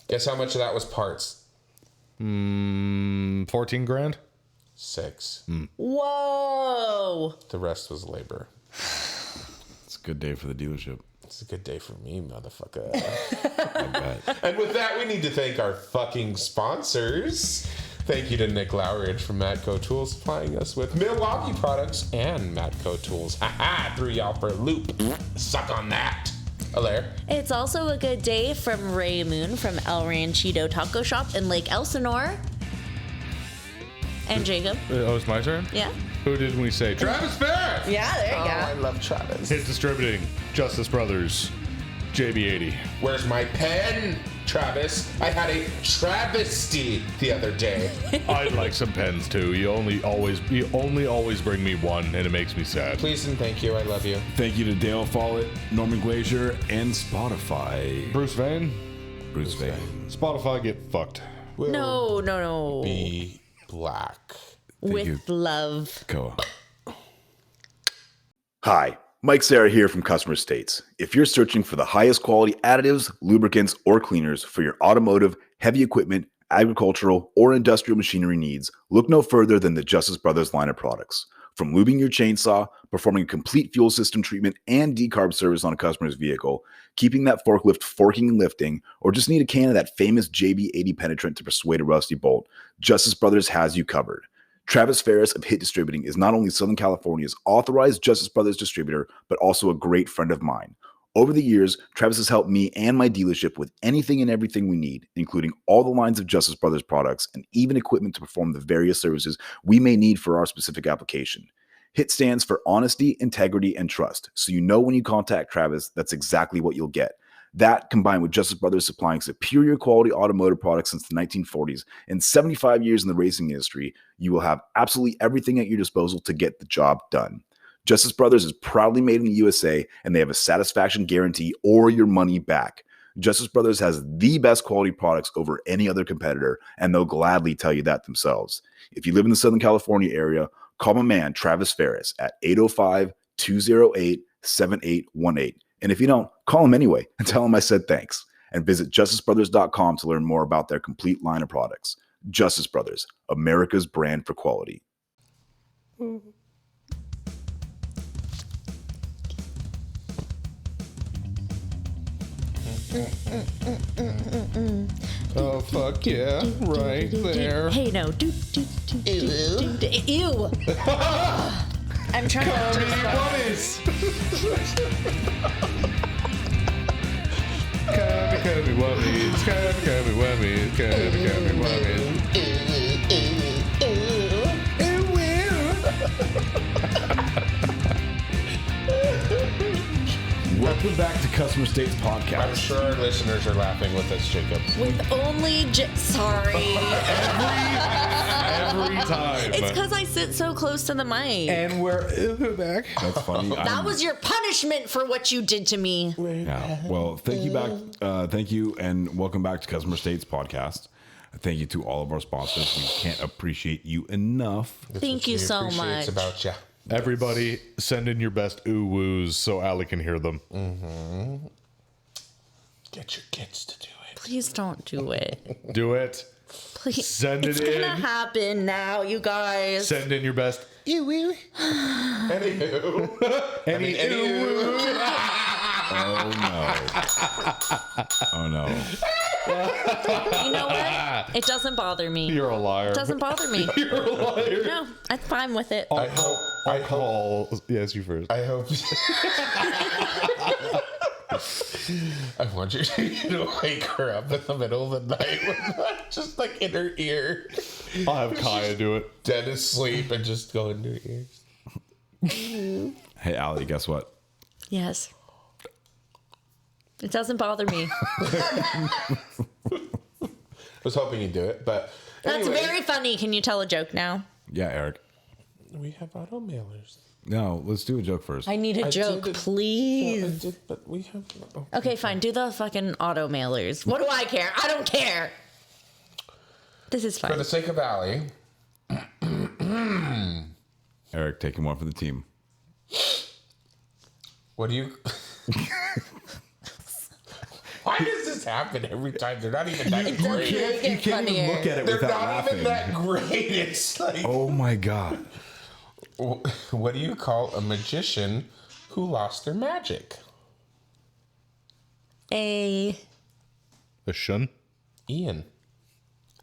Guess how much of that was parts? 14 grand? 6. Whoa. The rest was labor. It's a good day for the dealership. It's a good day for me, motherfucker. I bet. And with that, we need to thank our fucking sponsors. Thank you to Nick Lowridge from Matco Tools supplying us with Milwaukee products and Matco Tools. Ha threw y'all for a loop. Suck on that. Alaire. It's also a good day from Ray Moon from El Ranchito Taco Shop in Lake Elsinore. And Jacob. Oh, it's my turn? Yeah. Who did we say? Travis Ferris! Yeah, there you Oh, I go. love Travis. Hit Distributing. Justice Brothers. JB80. Where's my pen, Travis? I had a travesty the other day. I'd like some pens too. You only always bring me one, and it makes me sad. Please and thank you. I love you. Thank you to Dale Follett, Norman Glacier, and Spotify. Bruce Vane. Bruce Vane. Spotify, get fucked. No. Be black. With you. love. Koa. Hi, Mike Sarah here from Customer States. If you're searching for the highest quality additives, lubricants, or cleaners for your automotive, heavy equipment, agricultural, or industrial machinery needs, look no further than the Justice Brothers line of products. From lubing your chainsaw, performing a complete fuel system treatment and decarb service on a customer's vehicle, keeping that forklift forking and lifting, or just need a can of that famous JB80 penetrant to persuade a rusty bolt, Justice Brothers has you covered. Travis Ferris of Hit Distributing is not only Southern California's authorized Justice Brothers distributor, but also a great friend of mine. Over the years, Travis has helped me and my dealership with anything and everything we need, including all the lines of Justice Brothers products and even equipment to perform the various services we may need for our specific application. HIT stands for honesty, integrity, and trust, so you know when you contact Travis, that's exactly what you'll get. That, combined with Justice Brothers supplying superior quality automotive products since the 1940s and 75 years in the racing industry, you will have absolutely everything at your disposal to get the job done. Justice Brothers is proudly made in the USA, and they have a satisfaction guarantee or your money back. Justice Brothers has the best quality products over any other competitor, and they'll gladly tell you that themselves. If you live in the Southern California area, call my man Travis Ferris at 805-208-7818. And if you don't, call him anyway and tell him I said thanks. and visit justicebrothers.com to learn more about their complete line of products. Justice Brothers, America's brand for quality. Oh, fuck yeah. Right there. Hey, no. Ew. I'm trying to just... Cubby wubbies, cubby wubbies, cubby wubbies. Welcome back to Customer States I'm Podcast. sure our listeners are laughing with us, Jacob. With only... Sorry. Every time. It's because I sit so close to the mic. And we're back. That's funny. That was your punishment for what you did to me. Yeah. Well, thank you back. Thank you, and welcome back to Customer States Podcast. Thank you to all of our sponsors. We can't appreciate you enough. Thank you so much. It's about you. Everybody, send in your best ooh-woos so Allie can hear them. Get your kids to do it. Please don't do it. Do it. Please. Send it It's in. gonna happen now, you guys. Send in your best Anywho. any ooh-woo. Oh no. Oh no. You know what? It doesn't bother me. You're a liar. It doesn't bother me. You're a liar. No, I'm fine with it. I hope. Yes, you first. I hope. I want you to wake her up in the middle of the night with just like in her ear, I'll have Kaya do it. dead asleep, and just go into her ears. Hey, Allie, guess what? Yes. It doesn't bother me. I was hoping you'd do it, but That's anyway, very funny. Can you tell a joke now? Yeah, Eric. we have auto mailers. No, let's do a joke first. I need a joke, did- please. But we have. Oh. Okay, fine. Do the fucking auto mailers. What do I care? I don't care. This is For fine. the sake of Allie, Eric, taking one for the team. what do you? Why does this happen every time? They're not even that great. You can't even look at it They're without not laughing. even that great. It's like, Oh my god. what do you call a magician who lost their magic? A shun? Ian.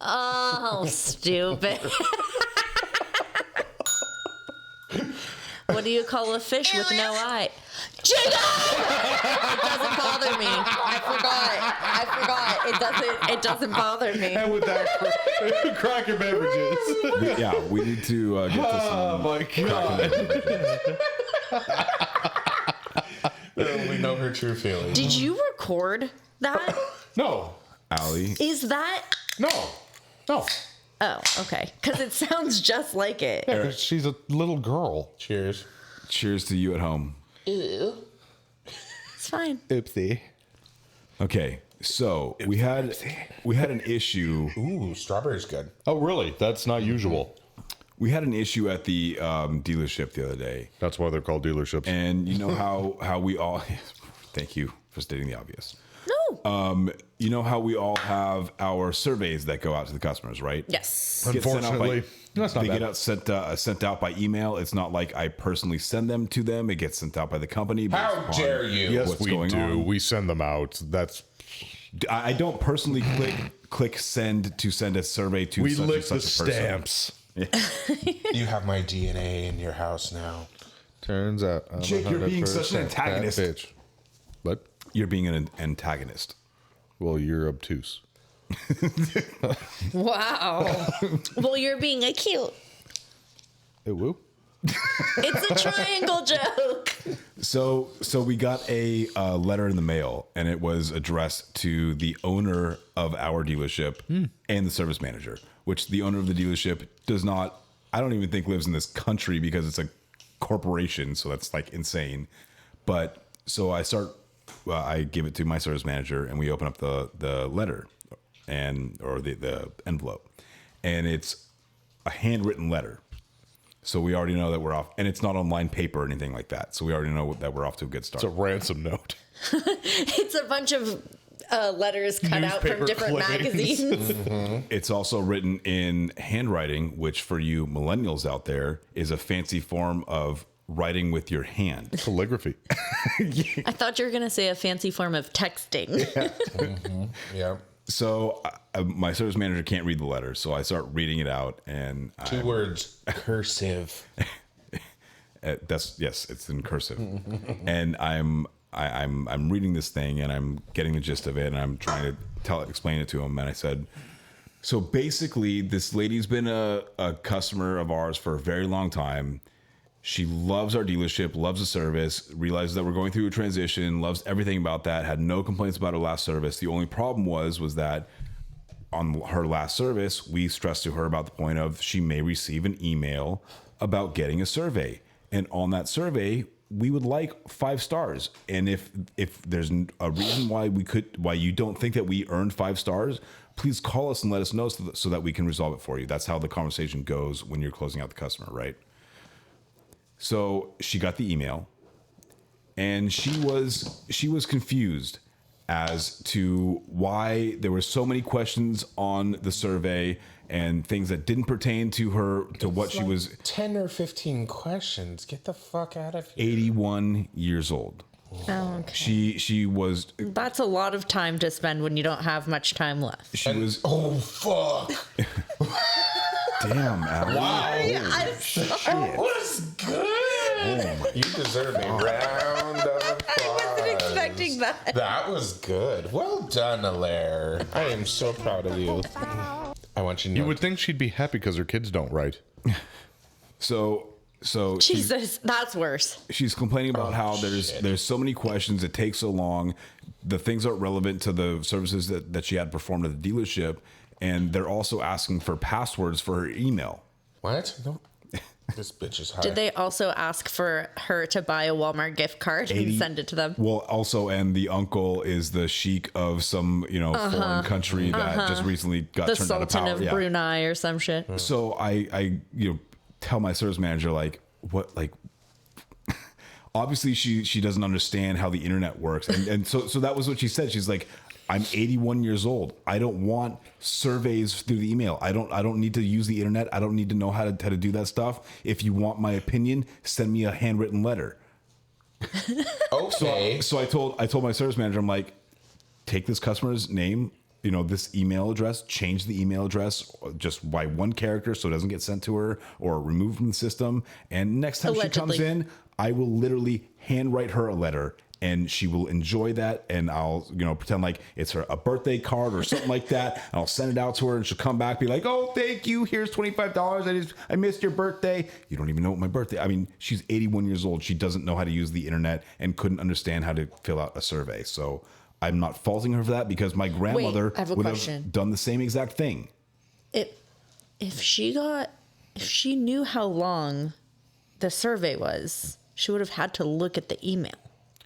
Oh, stupid. What do you call a fish with no eye? Jacob! It doesn't bother me. I forgot. It doesn't bother me. And with that, crack your beverages. We need to get to some. Oh my god. We know her true feelings. Did you record that? No. Allie, Is that... No. Oh, okay. Because it sounds just like it. Yeah, 'cause she's a little girl. Cheers. cheers to you at home. It's fine. Oopsie. Okay, so we had an issue. Ooh, strawberry's good. Oh, really? That's not usual. We had an issue at the dealership the other day, That's why they're called dealerships. and you know how we all. Thank you for stating the obvious. No. You know how we all have our surveys that go out to the customers, right? Yes. Get sent out Unfortunately, that's not they bad. get out sent out by email. It's not like I personally send them to them. It gets sent out by the company. based How upon dare you? Yes, what's we going do. on. We send them out. That's I don't personally click send to send a survey to we such lick and such the a person. stamps. You have my DNA in your house now. Turns out, I'm Jake, you're being such an 100% that antagonist. bitch. What? You're being an antagonist. Well, you're obtuse. Wow. Well, you're being a cute. Hey, woo. It's a triangle joke. So we got a letter in the mail, and it was addressed to the owner of our dealership and the service manager, which the owner of the dealership does not, I don't even think lives in this country because it's a corporation, so that's like insane. But so I give it to my service manager, and we open up the letter or the envelope, and it's a handwritten letter. So we already know that we're off, and it's not online paper or anything like that. So we already know that we're off to a good start. It's a ransom note. It's a bunch of letters cut out from Newspaper different clippings. magazines. It's also written in handwriting, which for you millennials out there is a fancy form of writing with your hand. Calligraphy. I thought you were going to say a fancy form of texting. Yeah. So my service manager can't read the letter, so I start reading it out, and 2 words, cursive. it's in cursive, and I'm reading this thing, and I'm getting the gist of it, and I'm trying to explain it to him, and I said, so basically, this lady's been a customer of ours for a very long time. She loves our dealership, loves the service, realizes that we're going through a transition, loves everything about that, had no complaints about her last service. The only problem was that on her last service, we stressed to her about the point of she may receive an email about getting a survey. And on that survey, we would like 5 stars. And if there's a reason why you don't think that we earned 5 stars, please call us and let us know so that we can resolve it for you. That's how the conversation goes when you're closing out the customer, right? So she got the email, and she was confused as to why there were so many questions on the survey and things that didn't pertain to her, to what she was. 10 or 15 questions. Get the fuck out of here. 81 years old. Oh, okay. She was. That's a lot of time to spend when you don't have much time left. She was. Oh, fuck. Damn, Adam. Wow. Shit. Was good. You deserve a round of applause. I wasn't expecting that. That was good. Well done, Alaire. I am so proud of you. I want you to know. You would think she'd be happy because her kids don't write. So Jesus, that's worse. she's complaining about how there's so many questions, it takes so long, the things aren't relevant to the services that she had performed at the dealership, and they're also asking for passwords for her email. What? No. This bitch is high. Did they also ask for her to buy a Walmart gift card and send it to them? Well, also, and the uncle is the sheik of some foreign country that just recently got The turned out of Sultan power. of Yeah. Brunei or some shit. So I tell my service manager obviously she doesn't understand how the internet works, and so that was what she said. She's like, I'm 81 years old. I don't want surveys through the email. I don't need to use the internet. I don't need to know how to do that stuff. If you want my opinion, send me a handwritten letter. Okay. So I told my service manager, I'm like, take this customer's name, this email address, change the email address just by 1 character so it doesn't get sent to her or removed from the system. And next time she comes in, I will literally handwrite her a letter. And she will enjoy that, and I'll, pretend like it's a birthday card or something like that. And I'll send it out to her, and she'll come back, be like, "Oh, thank you. Here's $25. I missed your birthday." You don't even know what my birthday. I mean, she's 81 years old. She doesn't know how to use the internet and couldn't understand how to fill out a survey. So I'm not faulting her for that because my grandmother I have a would question. have done the same exact thing. If she knew how long the survey was, she would have had to look at the email.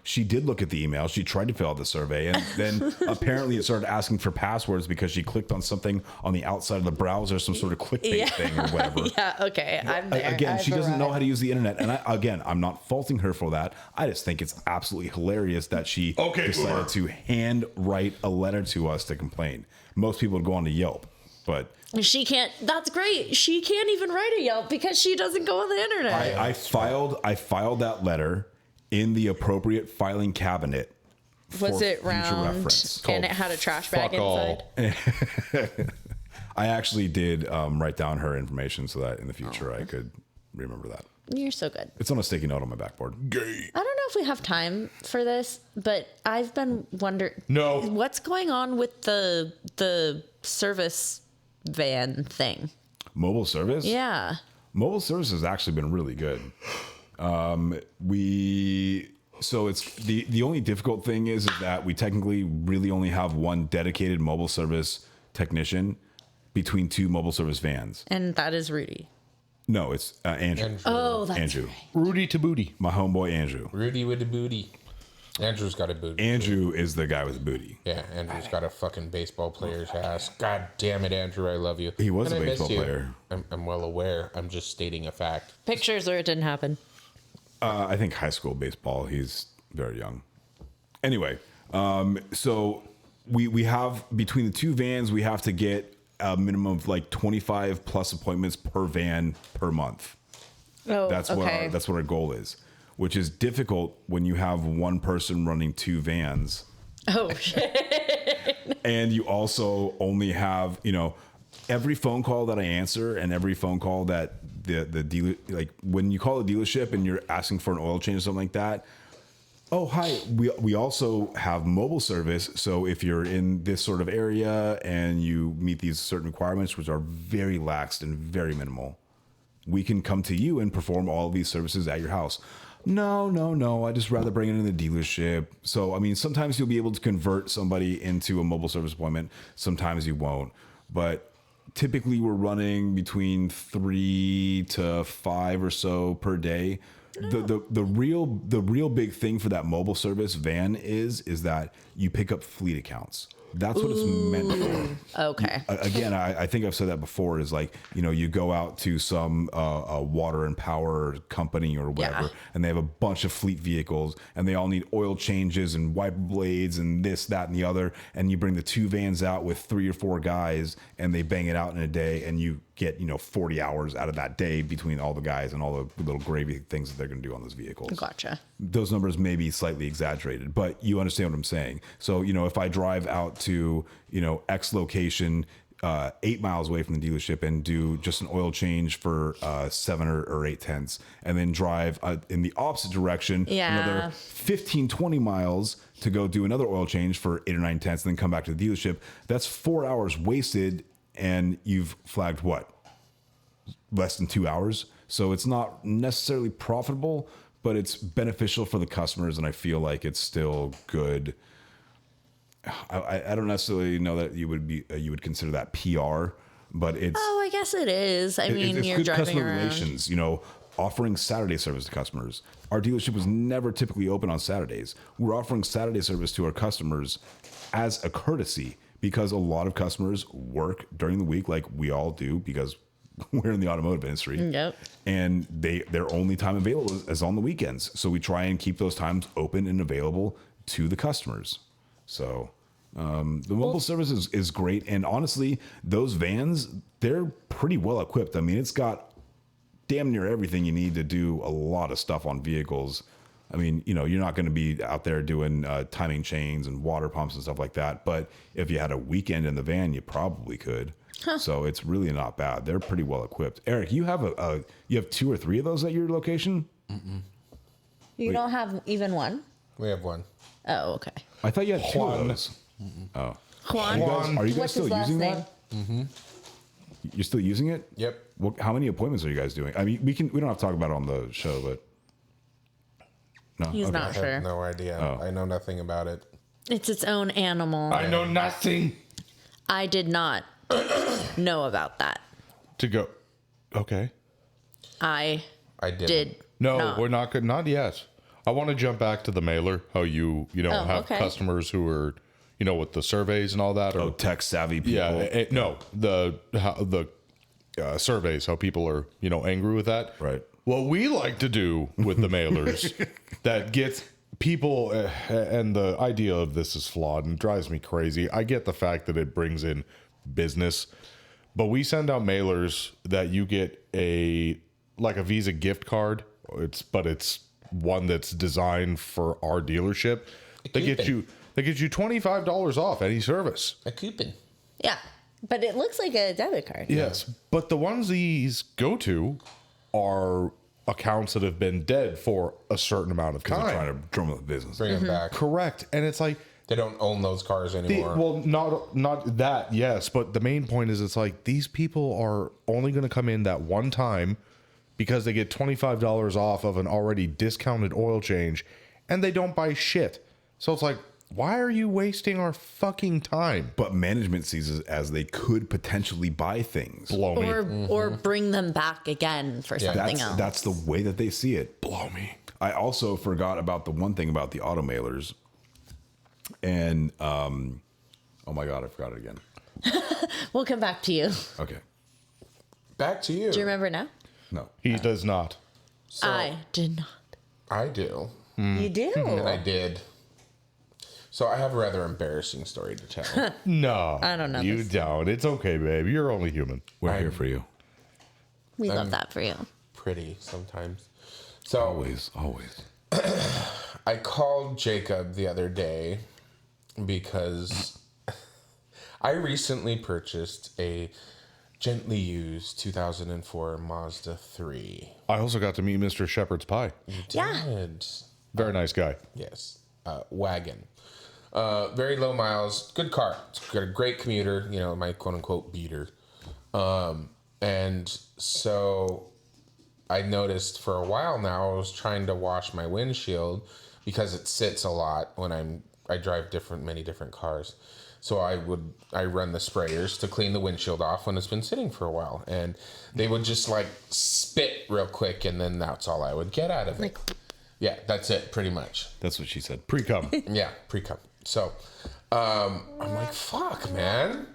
She did look at the email. She tried to fill out the survey, and then apparently it started asking for passwords because she clicked on something on the outside of the browser, some sort of clickbait thing or whatever. Yeah, okay, I'm there. Again, she doesn't know how to use the internet, and I'm not faulting her for that. I just think it's absolutely hilarious that she decided to handwrite a letter to us to complain. Most people would go on to Yelp, but She can't. That's great. She can't even write a Yelp because she doesn't go on the internet. I filed that letter in the appropriate filing cabinet. Was for it future round reference. and it had a trash bag Fuck all. inside? I actually did write down her information so that in the future I could remember that. You're so good. It's on a sticky note on my backboard. I don't know if we have time for this, but I've been wondering. No. What's going on with the service van thing? Mobile service? Yeah. Mobile service has actually been really good. So it's the only difficult thing is that we technically really only have 1 dedicated mobile service technician between 2 mobile service vans. And that is Rudy. No, it's Andrew. Oh, that's Andrew. right. Rudy to booty. My homeboy Andrew. Rudy with the booty. Andrew's got a booty. Andrew is the guy with the booty. Yeah, Andrew's got a fucking baseball player's ass. God damn it, Andrew, I love you. He was And a I miss baseball you. player. I'm well aware. I'm just stating a fact. Pictures or it didn't happen. I think high school baseball. He's very young. Anyway, so we have between the two vans, we have to get a minimum of like 25 plus appointments per van per month. Oh, That's okay. what our goal is, which is difficult when you have one person running two vans. Oh shit. And you also only have, every phone call that I answer and every phone call that the dealer, like when you call a dealership and you're asking for an oil change or something like that. Oh, hi. We also have mobile service. So if you're in this sort of area and you meet these certain requirements, which are very lax and very minimal, we can come to you and perform all of these services at your house. No. I just rather bring it in the dealership. So, I mean, sometimes you'll be able to convert somebody into a mobile service appointment. Sometimes you won't. But typically we're running between 3 to 5 or so per day. The real big thing for that mobile service van is that you pick up fleet accounts. That's what it's meant for. Okay. Again, I think I've said that before, is like, you go out to some water and power company or whatever, and they have a bunch of fleet vehicles and they all need oil changes and wiper blades and this, that, and the other. And you bring the two vans out with 3 or 4 guys and they bang it out in a day, and you get, 40 hours out of that day between all the guys and all the little gravy things that they're going to do on those vehicles. Gotcha. Those numbers may be slightly exaggerated, but you understand what I'm saying. So, if I drive out to, X location, 8 miles away from the dealership and do just an oil change for 7 or 8 tenths, and then drive in the opposite direction, another 15, 20 miles to go do another oil change for 8 or 9 tenths, and then come back to the dealership. That's 4 hours wasted, and you've flagged what? Less than 2 hours. So it's not necessarily profitable, but it's beneficial for the customers, and I feel like it's still good. I don't necessarily know that you would consider that PR, but it's. Oh, I guess it is. I mean, it's you're good driving customer around. relations. Offering Saturday service to customers. Our dealership was never typically open on Saturdays. We're offering Saturday service to our customers as a courtesy, because a lot of customers work during the week, like we all do, because we're in the automotive industry. Yep. And their only time available is on the weekends. So we try and keep those times open and available to the customers. So the mobile service is great. And honestly, those vans, they're pretty well equipped. I mean, it's got damn near everything you need to do a lot of stuff on vehicles. I mean, you're not going to be out there doing timing chains and water pumps and stuff like that. But if you had a weekend in the van, you probably could. Huh. So it's really not bad. They're pretty well equipped. Eric, you have you have 2 or 3 of those at your location? You don't have even one? We have one. Oh, okay. I thought you had 2 of those. Oh. Juan. Are you guys What's still his last using name? that? Mm-hmm. You're still using it? Yep. How many appointments are you guys doing? I mean, we don't have to talk about it on the show, but no. He's Okay. I not have sure. no idea. Oh. I know nothing about it. It's its own animal. I know nothing. I did not know about that. To go. Okay. I didn't. did. No, not. we're not good. Not yet. I want to jump back to the mailer. How you have okay. customers who are, with the surveys and all that. Oh, Or, tech savvy people. yeah. No, the surveys. How people are, angry with that. Right. What we like to do with the mailers that gets people, and the idea of this is flawed and drives me crazy. I get the fact that it brings in business, but we send out mailers that you get a Visa gift card. It's one that's designed for our dealership. They get you $25 off any service. A coupon. Yeah. But it looks like a debit card. Yes, but the ones these go to are accounts that have been dead for a certain amount of They're time. trying to drum up the business. Bring them back. Correct, and it's like They don't own those cars anymore. not that, yes, but the main point is it's like these people are only going to come in that one time because they get $25 off of an already discounted oil change, and they don't buy shit. So it's like, why are you wasting our fucking time? But management sees it as they could potentially buy things. Blow me. Or bring them back again for something else. That's the way that they see it. Blow me. I also forgot about the one thing about the auto mailers. And, oh my God, I forgot it again. We'll come back to you. Okay. Back to you. Do you remember now? No. He does not. So, I did not. I do. You do? And I did. So I have a rather embarrassing story to tell. No, I don't know You this. don't. It's okay, babe. You're only human. We're here for you. We love that for you. Pretty sometimes. So Always. I called Jacob the other day because I recently purchased a gently used 2004 Mazda 3. I also got to meet Mr. Shepherd's Pie. Yeah. And Very nice guy. yes, wagon. Very low miles, good car. It's got a great commuter, my quote unquote beater. And so I noticed for a while now I was trying to wash my windshield because it sits a lot when I drive many different cars. So I run the sprayers to clean the windshield off when it's been sitting for a while, and they would just like spit real quick, and then that's all I would get out of it. Yeah, that's it, pretty much. That's what she said. Pre-cum. Yeah, pre-cum. So I'm like, fuck, man.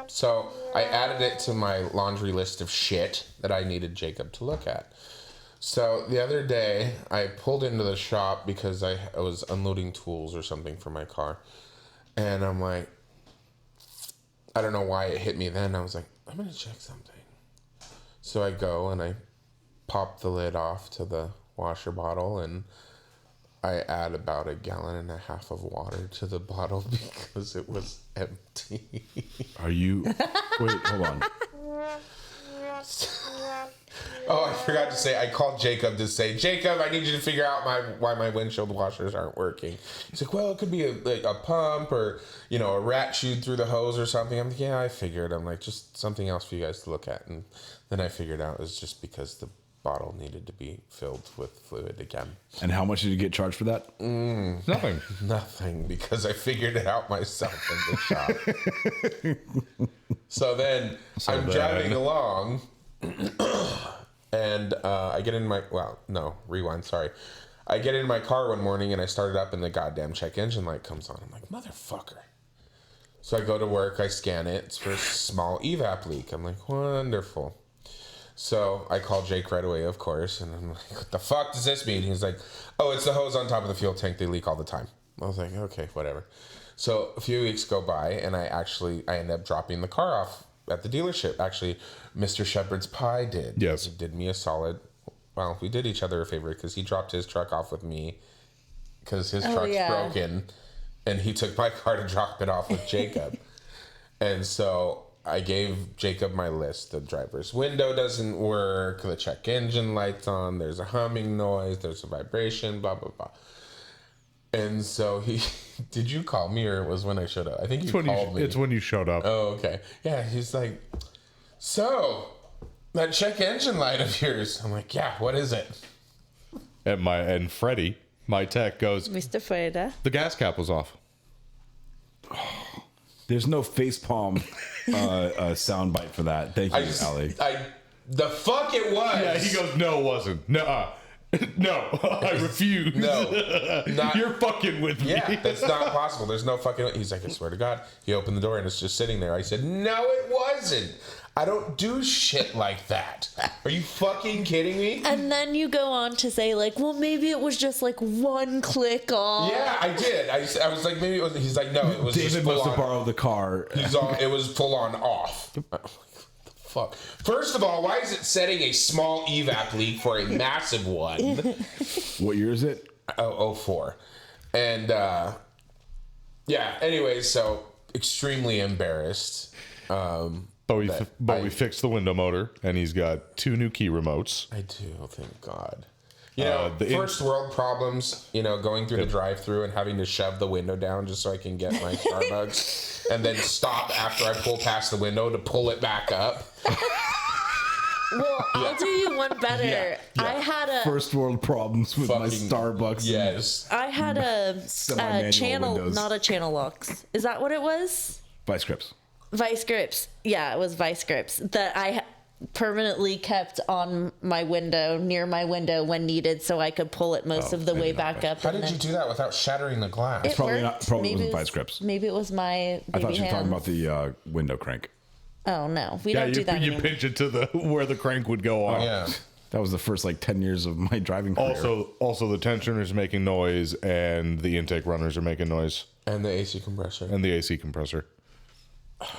So I added it to my laundry list of shit that I needed Jacob to look at. So the other day, I pulled into the shop because I was unloading tools or something for my car. And I'm like, I don't know why it hit me then. I was like, I'm going to check something. So I go and I pop the lid off to the washer bottle, and I add about 1.5 gallons of water to the bottle because it was empty. Are you? Wait, hold on. Oh, I forgot to say, I called Jacob to say, Jacob, I need you to figure out why my windshield washers aren't working. He's like, well, it could be a pump or, a rat chewed through the hose or something. I'm like, yeah, I figured. I'm like, just something else for you guys to look at. And then I figured out it was just because the bottle needed to be filled with fluid again. And how much did you get charged for that? Nothing. Nothing, because I figured it out myself in the shop. So then I'm driving along, and I get in my, sorry. I get in my car one morning and I started up and the goddamn check engine light comes on. I'm like, motherfucker. So I go to work, I scan it. It's for a small evap leak. I'm like, wonderful. So I call Jake right away, of course, and I'm like, what the fuck does this mean? He's like, oh, it's the hose on top of the fuel tank. They leak all the time. I was like, okay, whatever. So a few weeks go by, and I end up dropping the car off at the dealership. Actually, Mr. Shepherd's Pie did. Yes. He did me a solid. Well, we did each other a favor because he dropped his truck off with me because his truck's broken, and he took my car to drop it off with Jacob. And so I gave Jacob my list. The driver's window doesn't work. The check engine light's on. There's a humming noise. There's a vibration, blah, blah, blah. And so did you call me or it was when I showed up? I think you called me. It's when you showed up. Oh, okay. Yeah, he's like, so that check engine light of yours. I'm like, yeah, what is it? And Freddie, my tech, goes, Mr. Freda. the gas cap was off. There's no facepalm soundbite for that. Thank you, Ali. The fuck it was. Yeah, he goes, no, it wasn't. Nuh-uh. No, I refuse. No, not. You're fucking with me. Yeah, that's not possible. There's no fucking. He's like, I swear to God. He opened the door and it's just sitting there. I said, no, it wasn't. I don't do shit like that. Are you fucking kidding me? And then you go on to say, like, well, maybe it was just like one click off. Yeah, I did. I was like, maybe it was. He's like, no, it was David just full must have on. borrowed the car. It was full on off. Fuck. First of all, why is it setting a small evap leak for a massive one? What year is it? 04. And yeah, anyways, so extremely embarrassed. But we fixed the window motor, and he's got 2 new key remotes. I do, thank God. You know, the first world problems, going through the drive-through and having to shove the window down just so I can get my Starbucks and then stop after I pull past the window to pull it back up. Well, I'll do you one better. Yeah. I had a First world problems with my Fucking- Starbucks. Yes. I had a Semi-manual channel, windows. not a channel locks. Is that what it was? Vice grips. Vice grips. Yeah, it was vice grips that I permanently kept on my window, near my window when needed, so I could pull it most of the way back up. How and did you do that without shattering the glass? It Probably worked. probably Maybe wasn't it was- vice grips. Maybe it was my I baby thought you were talking about hands. the window crank. Oh no, we don't do that you anymore. pinch it to the where the crank would go on. Yeah. That was the first 10 years of my driving career. Also the tensioner's making noise, and the intake runners are making noise. And the AC compressor. and the AC compressor.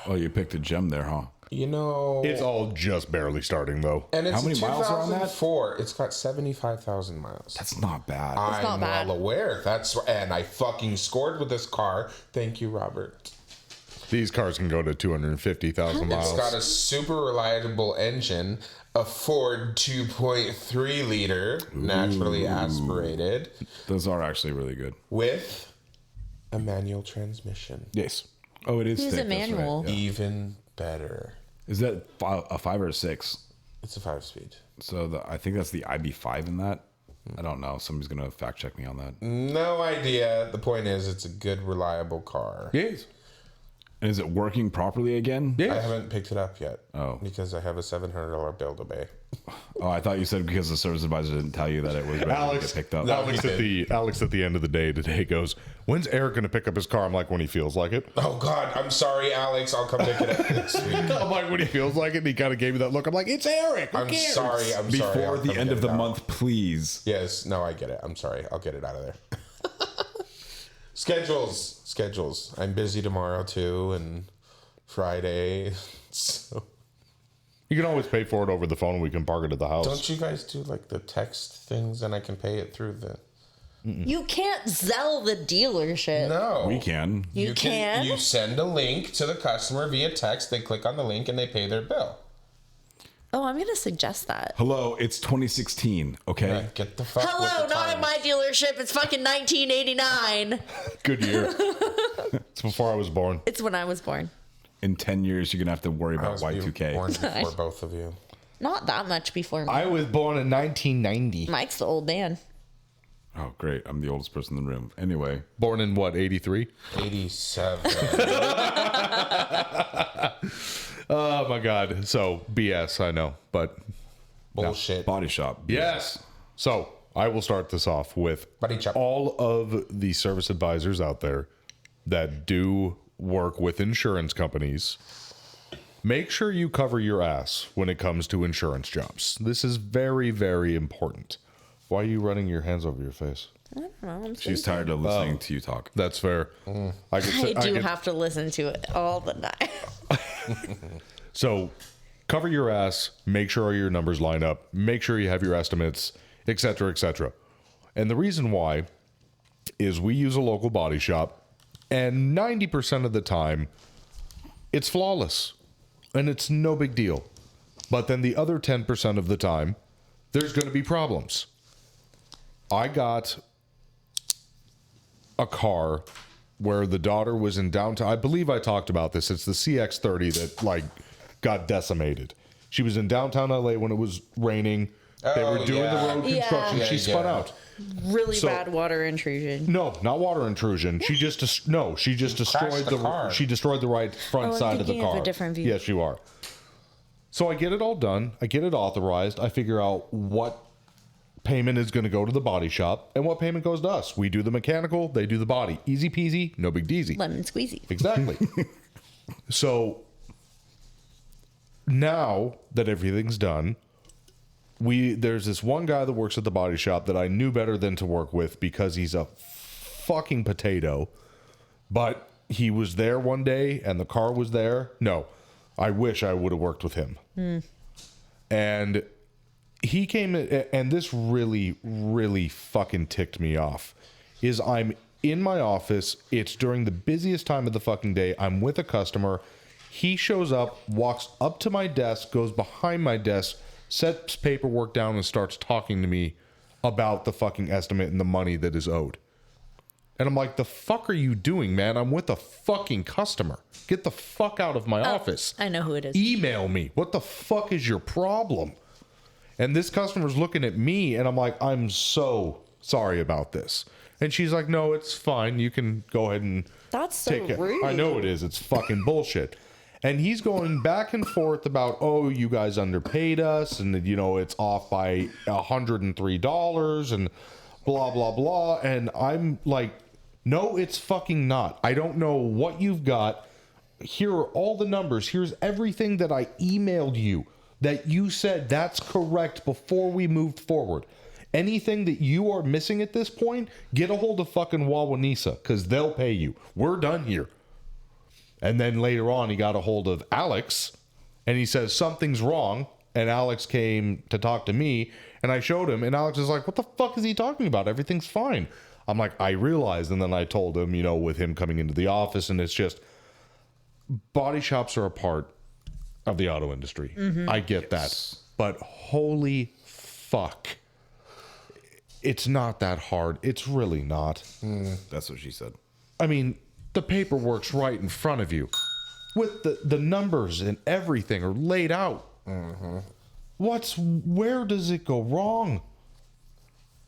Oh, you picked a gem there, huh? You know, It's all just barely starting though. and it's How many miles are on that? 2004. It's got 75,000 miles. That's not bad. I'm not bad. well aware. And I fucking scored with this car. Thank you, Robert. These cars can go to 250,000 miles. It's got a super reliable engine, a Ford 2.3 liter, naturally aspirated, Those are actually really good. with a manual transmission. Yes. Oh, it is. He's a thick, that's right, manual. yeah. Even better. Is that a 5 or a 6? It's a 5-speed. So I think that's the IB5 in that. I don't know. Somebody's gonna fact check me on that. No idea. The point is, it's a good, reliable car. Yes. And is it working properly again? I Yes. haven't picked it up yet. Oh. Because I have a $700 bill to pay. Oh, I thought you said because the service advisor didn't tell you that it was ready to get picked up. Alex he at the end of the day today goes, "When's Eric going to pick up his car?" I'm like, "When he feels like it." Oh, God. I'm sorry, Alex. I'll come pick it up next week. I'm like, "When he feels like it." And he kind of gave me that look. I'm like, "It's Eric. Who I'm cares?" sorry. I'm sorry. Before I'll the come end get of the it out. month, please. Yes. No, I get it. I'm sorry. I'll get it out of there. Schedules. I'm busy tomorrow, too, and Friday. So. You can always pay for it over the phone. And we can park it at the house. Don't you guys do, like, the text things, and I can pay it through the... You can't Zelle the dealership. No. We can. You can? You send a link to the customer via text. They click on the link, and they pay their bill. Oh, I'm going to suggest that. Hello, it's 2016. Okay. Right, get the fuck with Hello, the not at times. my dealership. It's fucking 1989. Good year. It's before I was born. It's when I was born. In 10 years, you're gonna have to worry I about was Y2K. born before both of you. Not that much before me. I was born in 1990. Mike's the old man. Oh, great! I'm the oldest person in the room. Anyway, Born in what? 83. 87. Oh my God. So BS. I know, but Bullshit. body shop. yes. So I will start this off with Buddy chop. all of the service advisors out there that do work with insurance companies. Make sure you cover your ass when it comes to insurance jobs. This is very, very important. Why are you running your hands over your face? I don't know. I'm She's thinking. tired of listening to you talk. That's fair. I could I say- do could- have to listen to it all the time. So cover your ass, make sure your numbers line up, make sure you have your estimates, etc., etc. And the reason why is we use a local body shop, and 90% of the time it's flawless and it's no big deal. But then the other 10% of the time there's going to be problems. I got a car where the daughter was in downtown. I believe I talked about this. It's the CX-30 that like got decimated. She was in downtown LA when it was raining. They were Oh, doing yeah. the road construction. Yeah, She spun yeah. out. Really So- bad water intrusion. No, not water intrusion. She just she just destroyed crashed the car. she destroyed the right front Oh, I'm side of the thinking of car. a different view. Yes, you are. So I get it all done. I get it authorized. I figure out what payment is going to go to the body shop and what payment goes to us. We do the mechanical, they do the body. Easy peasy, no big deasy. Lemon squeezy. Exactly. So now that everything's done, there's this one guy that works at the body shop that I knew better than to work with because he's a fucking potato. But he was there one day and the car was there. No, I wish I would have worked with him. And he came in, and this really, really fucking ticked me off. Is I'm in my office. It's during the busiest time of the fucking day. I'm with a customer. He shows up, walks up to my desk, goes behind my desk, sets paperwork down, and starts talking to me about the fucking estimate and the money that is owed. And I'm like, the fuck are you doing, man? I'm with a fucking customer. Get the fuck out of my office. I know who it is. Email me. What the fuck is your problem? And this customer's looking at me, and I'm like, I'm so sorry about this. And she's like, no, it's fine. You can go ahead and That's so take it. rude. I know it is. It's fucking bullshit. And he's going back and forth about, oh, you guys underpaid us, and you know it's off by $103, and blah blah blah. And I'm like, no, it's fucking not. I don't know what you've got. Here are all the numbers. Here's everything that I emailed you that you said that's correct before we moved forward. anything that you are missing at this point, get a hold of fucking Wawanisa, because they'll pay you. We're done here. And then later on, he got a hold of Alex, and he says, something's wrong. And Alex came to talk to me, and I showed him, and Alex is like, what the fuck is he talking about? Everything's fine. I'm like, I realized, and then I told him, with him coming into the office, and it's just, body shops are a part of the auto industry. I get that. But holy fuck. It's not that hard. It's really not. That's what she said. I mean, the paperwork's right in front of you. With the numbers and everything are laid out. Where does it go wrong?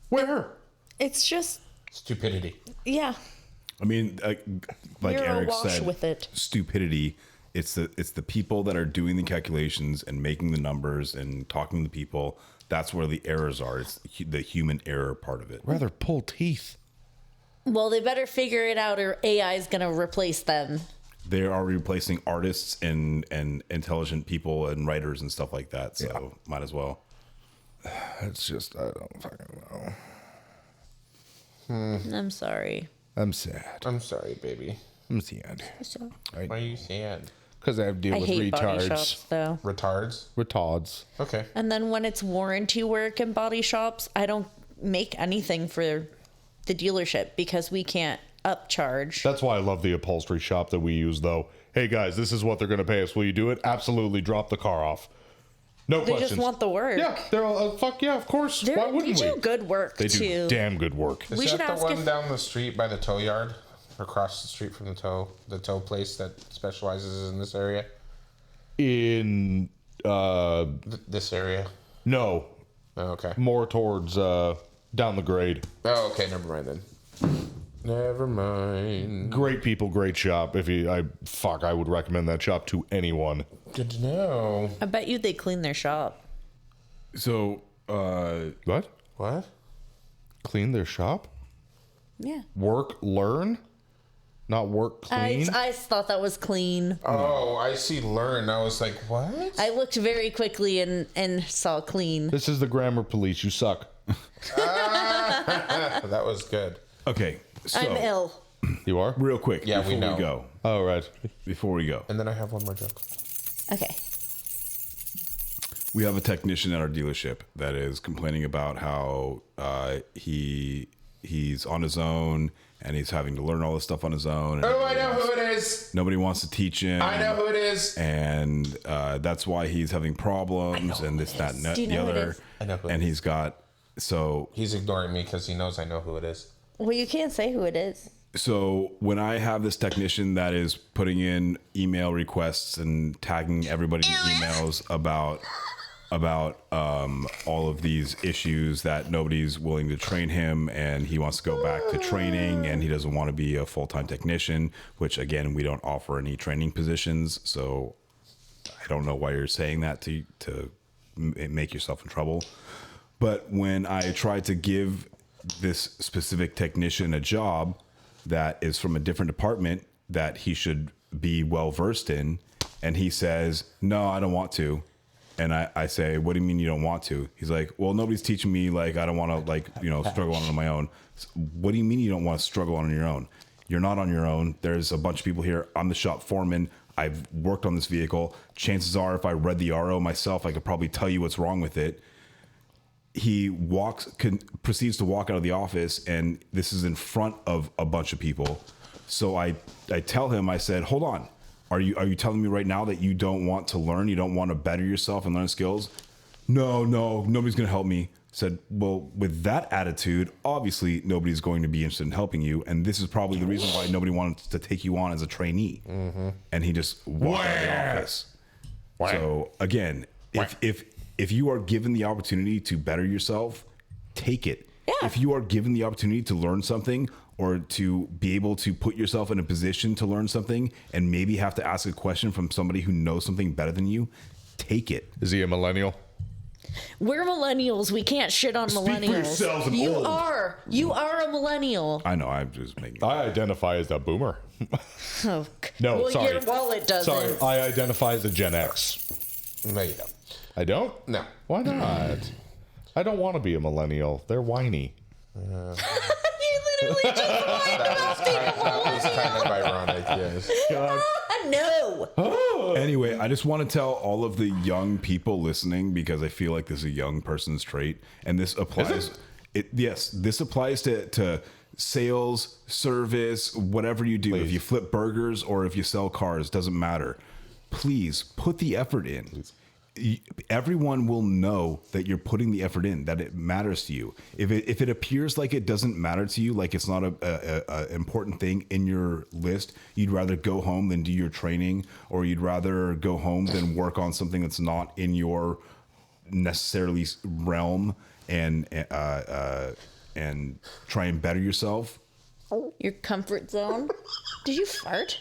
Where? It's just Stupidity. yeah. I mean, like You're Eric awash said, with it. stupidity. It's the people that are doing the calculations and making the numbers and talking to people. That's where the errors are. It's the human error part of it. Rather pull teeth. Well, they better figure it out, or AI is gonna replace them. They are replacing artists and intelligent people and writers and stuff like that. So might as well. It's just, I don't fucking know. I'm sorry. I'm sad. I'm sorry, baby. I'm sad. Why are you sad? Because I have to deal I with hate body retards. shops though. Retards? Retards. Okay. And then when it's warranty work in body shops, I don't make anything for the dealership because we can't upcharge. That's why I love the upholstery shop that we use, though. Hey, guys, this is what they're going to pay us. Will you do it? Absolutely. Drop the car off. No They questions. just want the work. Yeah, they're fuck yeah, of course. Why They wouldn't do we? good work They do too. damn good work. Is We should that the ask one if- down the street by the tow yard? Across the street from the tow place that specializes in this area? In This area? no, Oh, okay. more towards down the grade. Oh, okay. Never mind then. Never mind. Great people, great shop. I would recommend that shop to anyone. Good to know. I bet you they clean their shop. So What? What? Clean their shop? Yeah. Work, learn, not work, clean. I thought that was clean. Oh, I see. Learn. I was like, what? I looked very quickly and saw clean. This is the grammar police. You suck. That was good. okay, so I'm ill. You are? real quick Yeah, before we know. go. Oh, right. Before we go, And then I have one more joke. Okay. we have a technician at our dealership that is complaining about how he's on his own and he's having to learn all this stuff on his own. And Oh, I know who it is. nobody wants to teach him. I know who it is. And that's why he's having problems and this, that, and Do you the know who it other. is? I know who it And is. he's got He's ignoring me because he knows I know who it is. Well, you can't say who it is. So when I have this technician that is putting in email requests and tagging everybody in emails about all of these issues that nobody's willing to train him, and he wants to go back to training, and he doesn't want to be a full-time technician, which again, we don't offer any training positions. So I don't know why you're saying that to make yourself in trouble. But when I try to give this specific technician a job that is from a different department that he should be well versed in, and he says, no, I don't want to. And I say, what do you mean you don't want to? He's like, well, nobody's teaching me, like, I don't want to, struggle on my own. What do you mean you don't want to struggle on your own? You're not on your own. There's a bunch of people here. I'm the shop foreman. I've worked on this vehicle. Chances are, if I read the RO myself, I could probably tell you what's wrong with it. He proceeds to walk out of the office, and this is in front of a bunch of people. So I tell him, I said, hold on. Are you telling me right now that you don't want to learn? You don't want to better yourself and learn skills? No, nobody's going to help me. Said, well, with that attitude, obviously nobody's going to be interested in helping you. And this is probably the reason why nobody wanted to take you on as a trainee. Mm-hmm. And he just walked out of the office. So again, if you are given the opportunity to better yourself, take it. Yeah. If you are given the opportunity to learn something, or to be able to put yourself in a position to learn something and maybe have to ask a question from somebody who knows something better than you, take it. Is he a millennial? We're millennials. We can't shit on Speak for millennials. yourselves and You old. are. You are a millennial. I know, I'm just making I identify as a boomer. Oh, No, well, sorry. your wallet doesn't. Sorry, I identify as a Gen X. No, you don't. I don't? No. Why not? I don't want to be a millennial. They're whiny. You literally just lied about people. That was kind of ironic, yes. God. No. Anyway, I just want to tell all of the young people listening, because I feel like this is a young person's trait, and this applies. This applies to sales, service, whatever you do. Please. If you flip burgers or if you sell cars, doesn't matter. Please put the effort in. Everyone will know that you're putting the effort in, that it matters to you. If it appears like it doesn't matter to you, like it's not a important thing in your list, you'd rather go home than do your training, or you'd rather go home than work on something that's not in your necessarily realm and try and better yourself. Your comfort zone. Did you fart?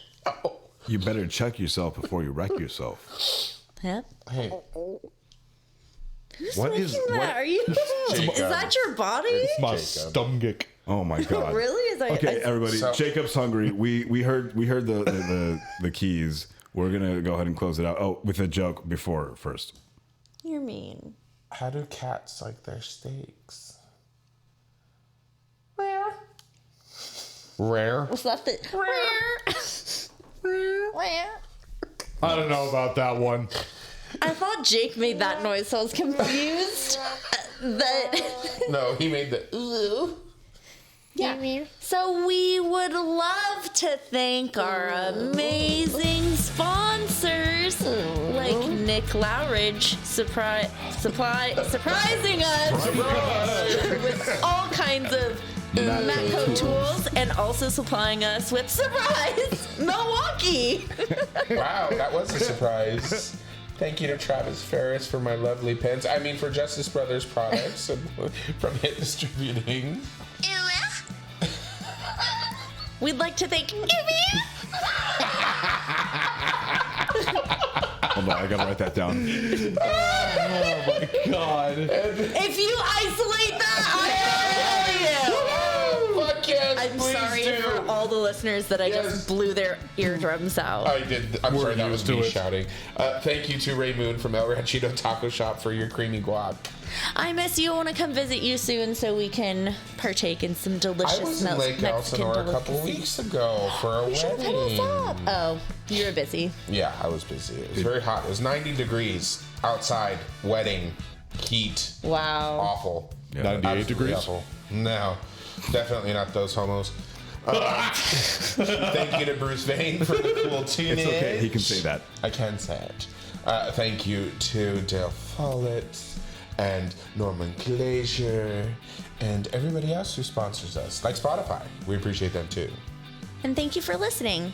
You better check yourself before you wreck yourself. Yep. Hey, Who's What making is- that? what- Are you? Jacob. Is that your body? My Jacob. stomach. Oh my god. Really? Is that Okay, everybody. So- Jacob's hungry. We heard the keys. We're gonna go ahead and close it out. Oh, with a joke first. You're mean. how do cats like their steaks? Rare. What's left? I don't know about that one. I thought Jake made that noise, so I was confused. That. No, he made the. Ooh. Yeah. So we would love to thank our amazing sponsors, like Nick Lowridge, surprising us with all kinds of Matco tools, and also supplying us with surprise Milwaukee. Wow, that was a surprise. Thank you to Travis Ferris for my lovely pens. I mean, for Justice Brothers products from Hit Distributing. We'd like to thank Hold on, I gotta write that down. Oh my god. If you isolate that, I will. Fuck yes, I'm please sorry do. for all the listeners that I Yes. just blew their eardrums out. I did. I'm sorry, that was used to me it. shouting. Thank you to Ray Moon from El Ranchito Taco Shop for your creamy guac. I miss you. I want to come visit you soon so we can partake in some I delicious was in Lake Mexican Elsinore a couple delicacies. weeks ago for a You should have hit us wedding. up. Oh, you were busy. Yeah, I was busy. It was very hot. It was 90 degrees outside. Wedding, heat, Wow. awful. 98 Absolutely degrees? awful. No, definitely not those homos. Thank you to Bruce Vane for the cool tunage. It's okay. He can say that. I can say it. Thank you to Dale Follett and Norman Glazier and everybody else who sponsors us, like Spotify. We appreciate them too. And thank you for listening.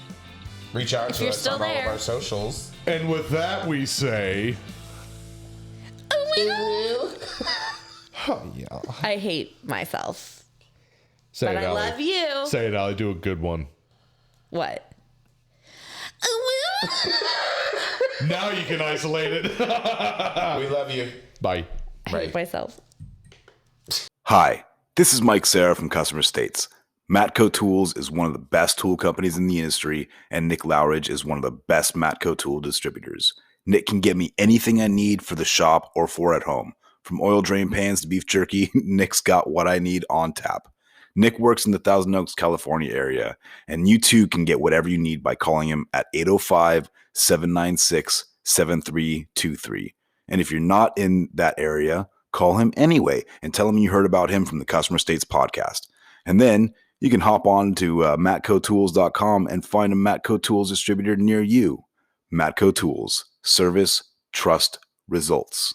Reach out If to you're us still on all of there. our socials. And with that, we say. Yeah. I hate myself, Say but it, I Allie. love you. Say it, Allie. Do a good one. What? Now you can isolate it. We love you. Bye. I hate myself. Hi, this is Mike Sarah from Customer States. Matco Tools is one of the best tool companies in the industry, and Nick Lowridge is one of the best Matco tool distributors. Nick can get me anything I need for the shop or for at home. From oil drain pans to beef jerky, Nick's got what I need on tap. Nick works in the Thousand Oaks, California area, and you too can get whatever you need by calling him at 805-796-7323. And if you're not in that area, call him anyway and tell him you heard about him from the Customer States podcast. And then you can hop on to matcotools.com and find a Matco Tools distributor near you. Matco Tools. Service, trust, results.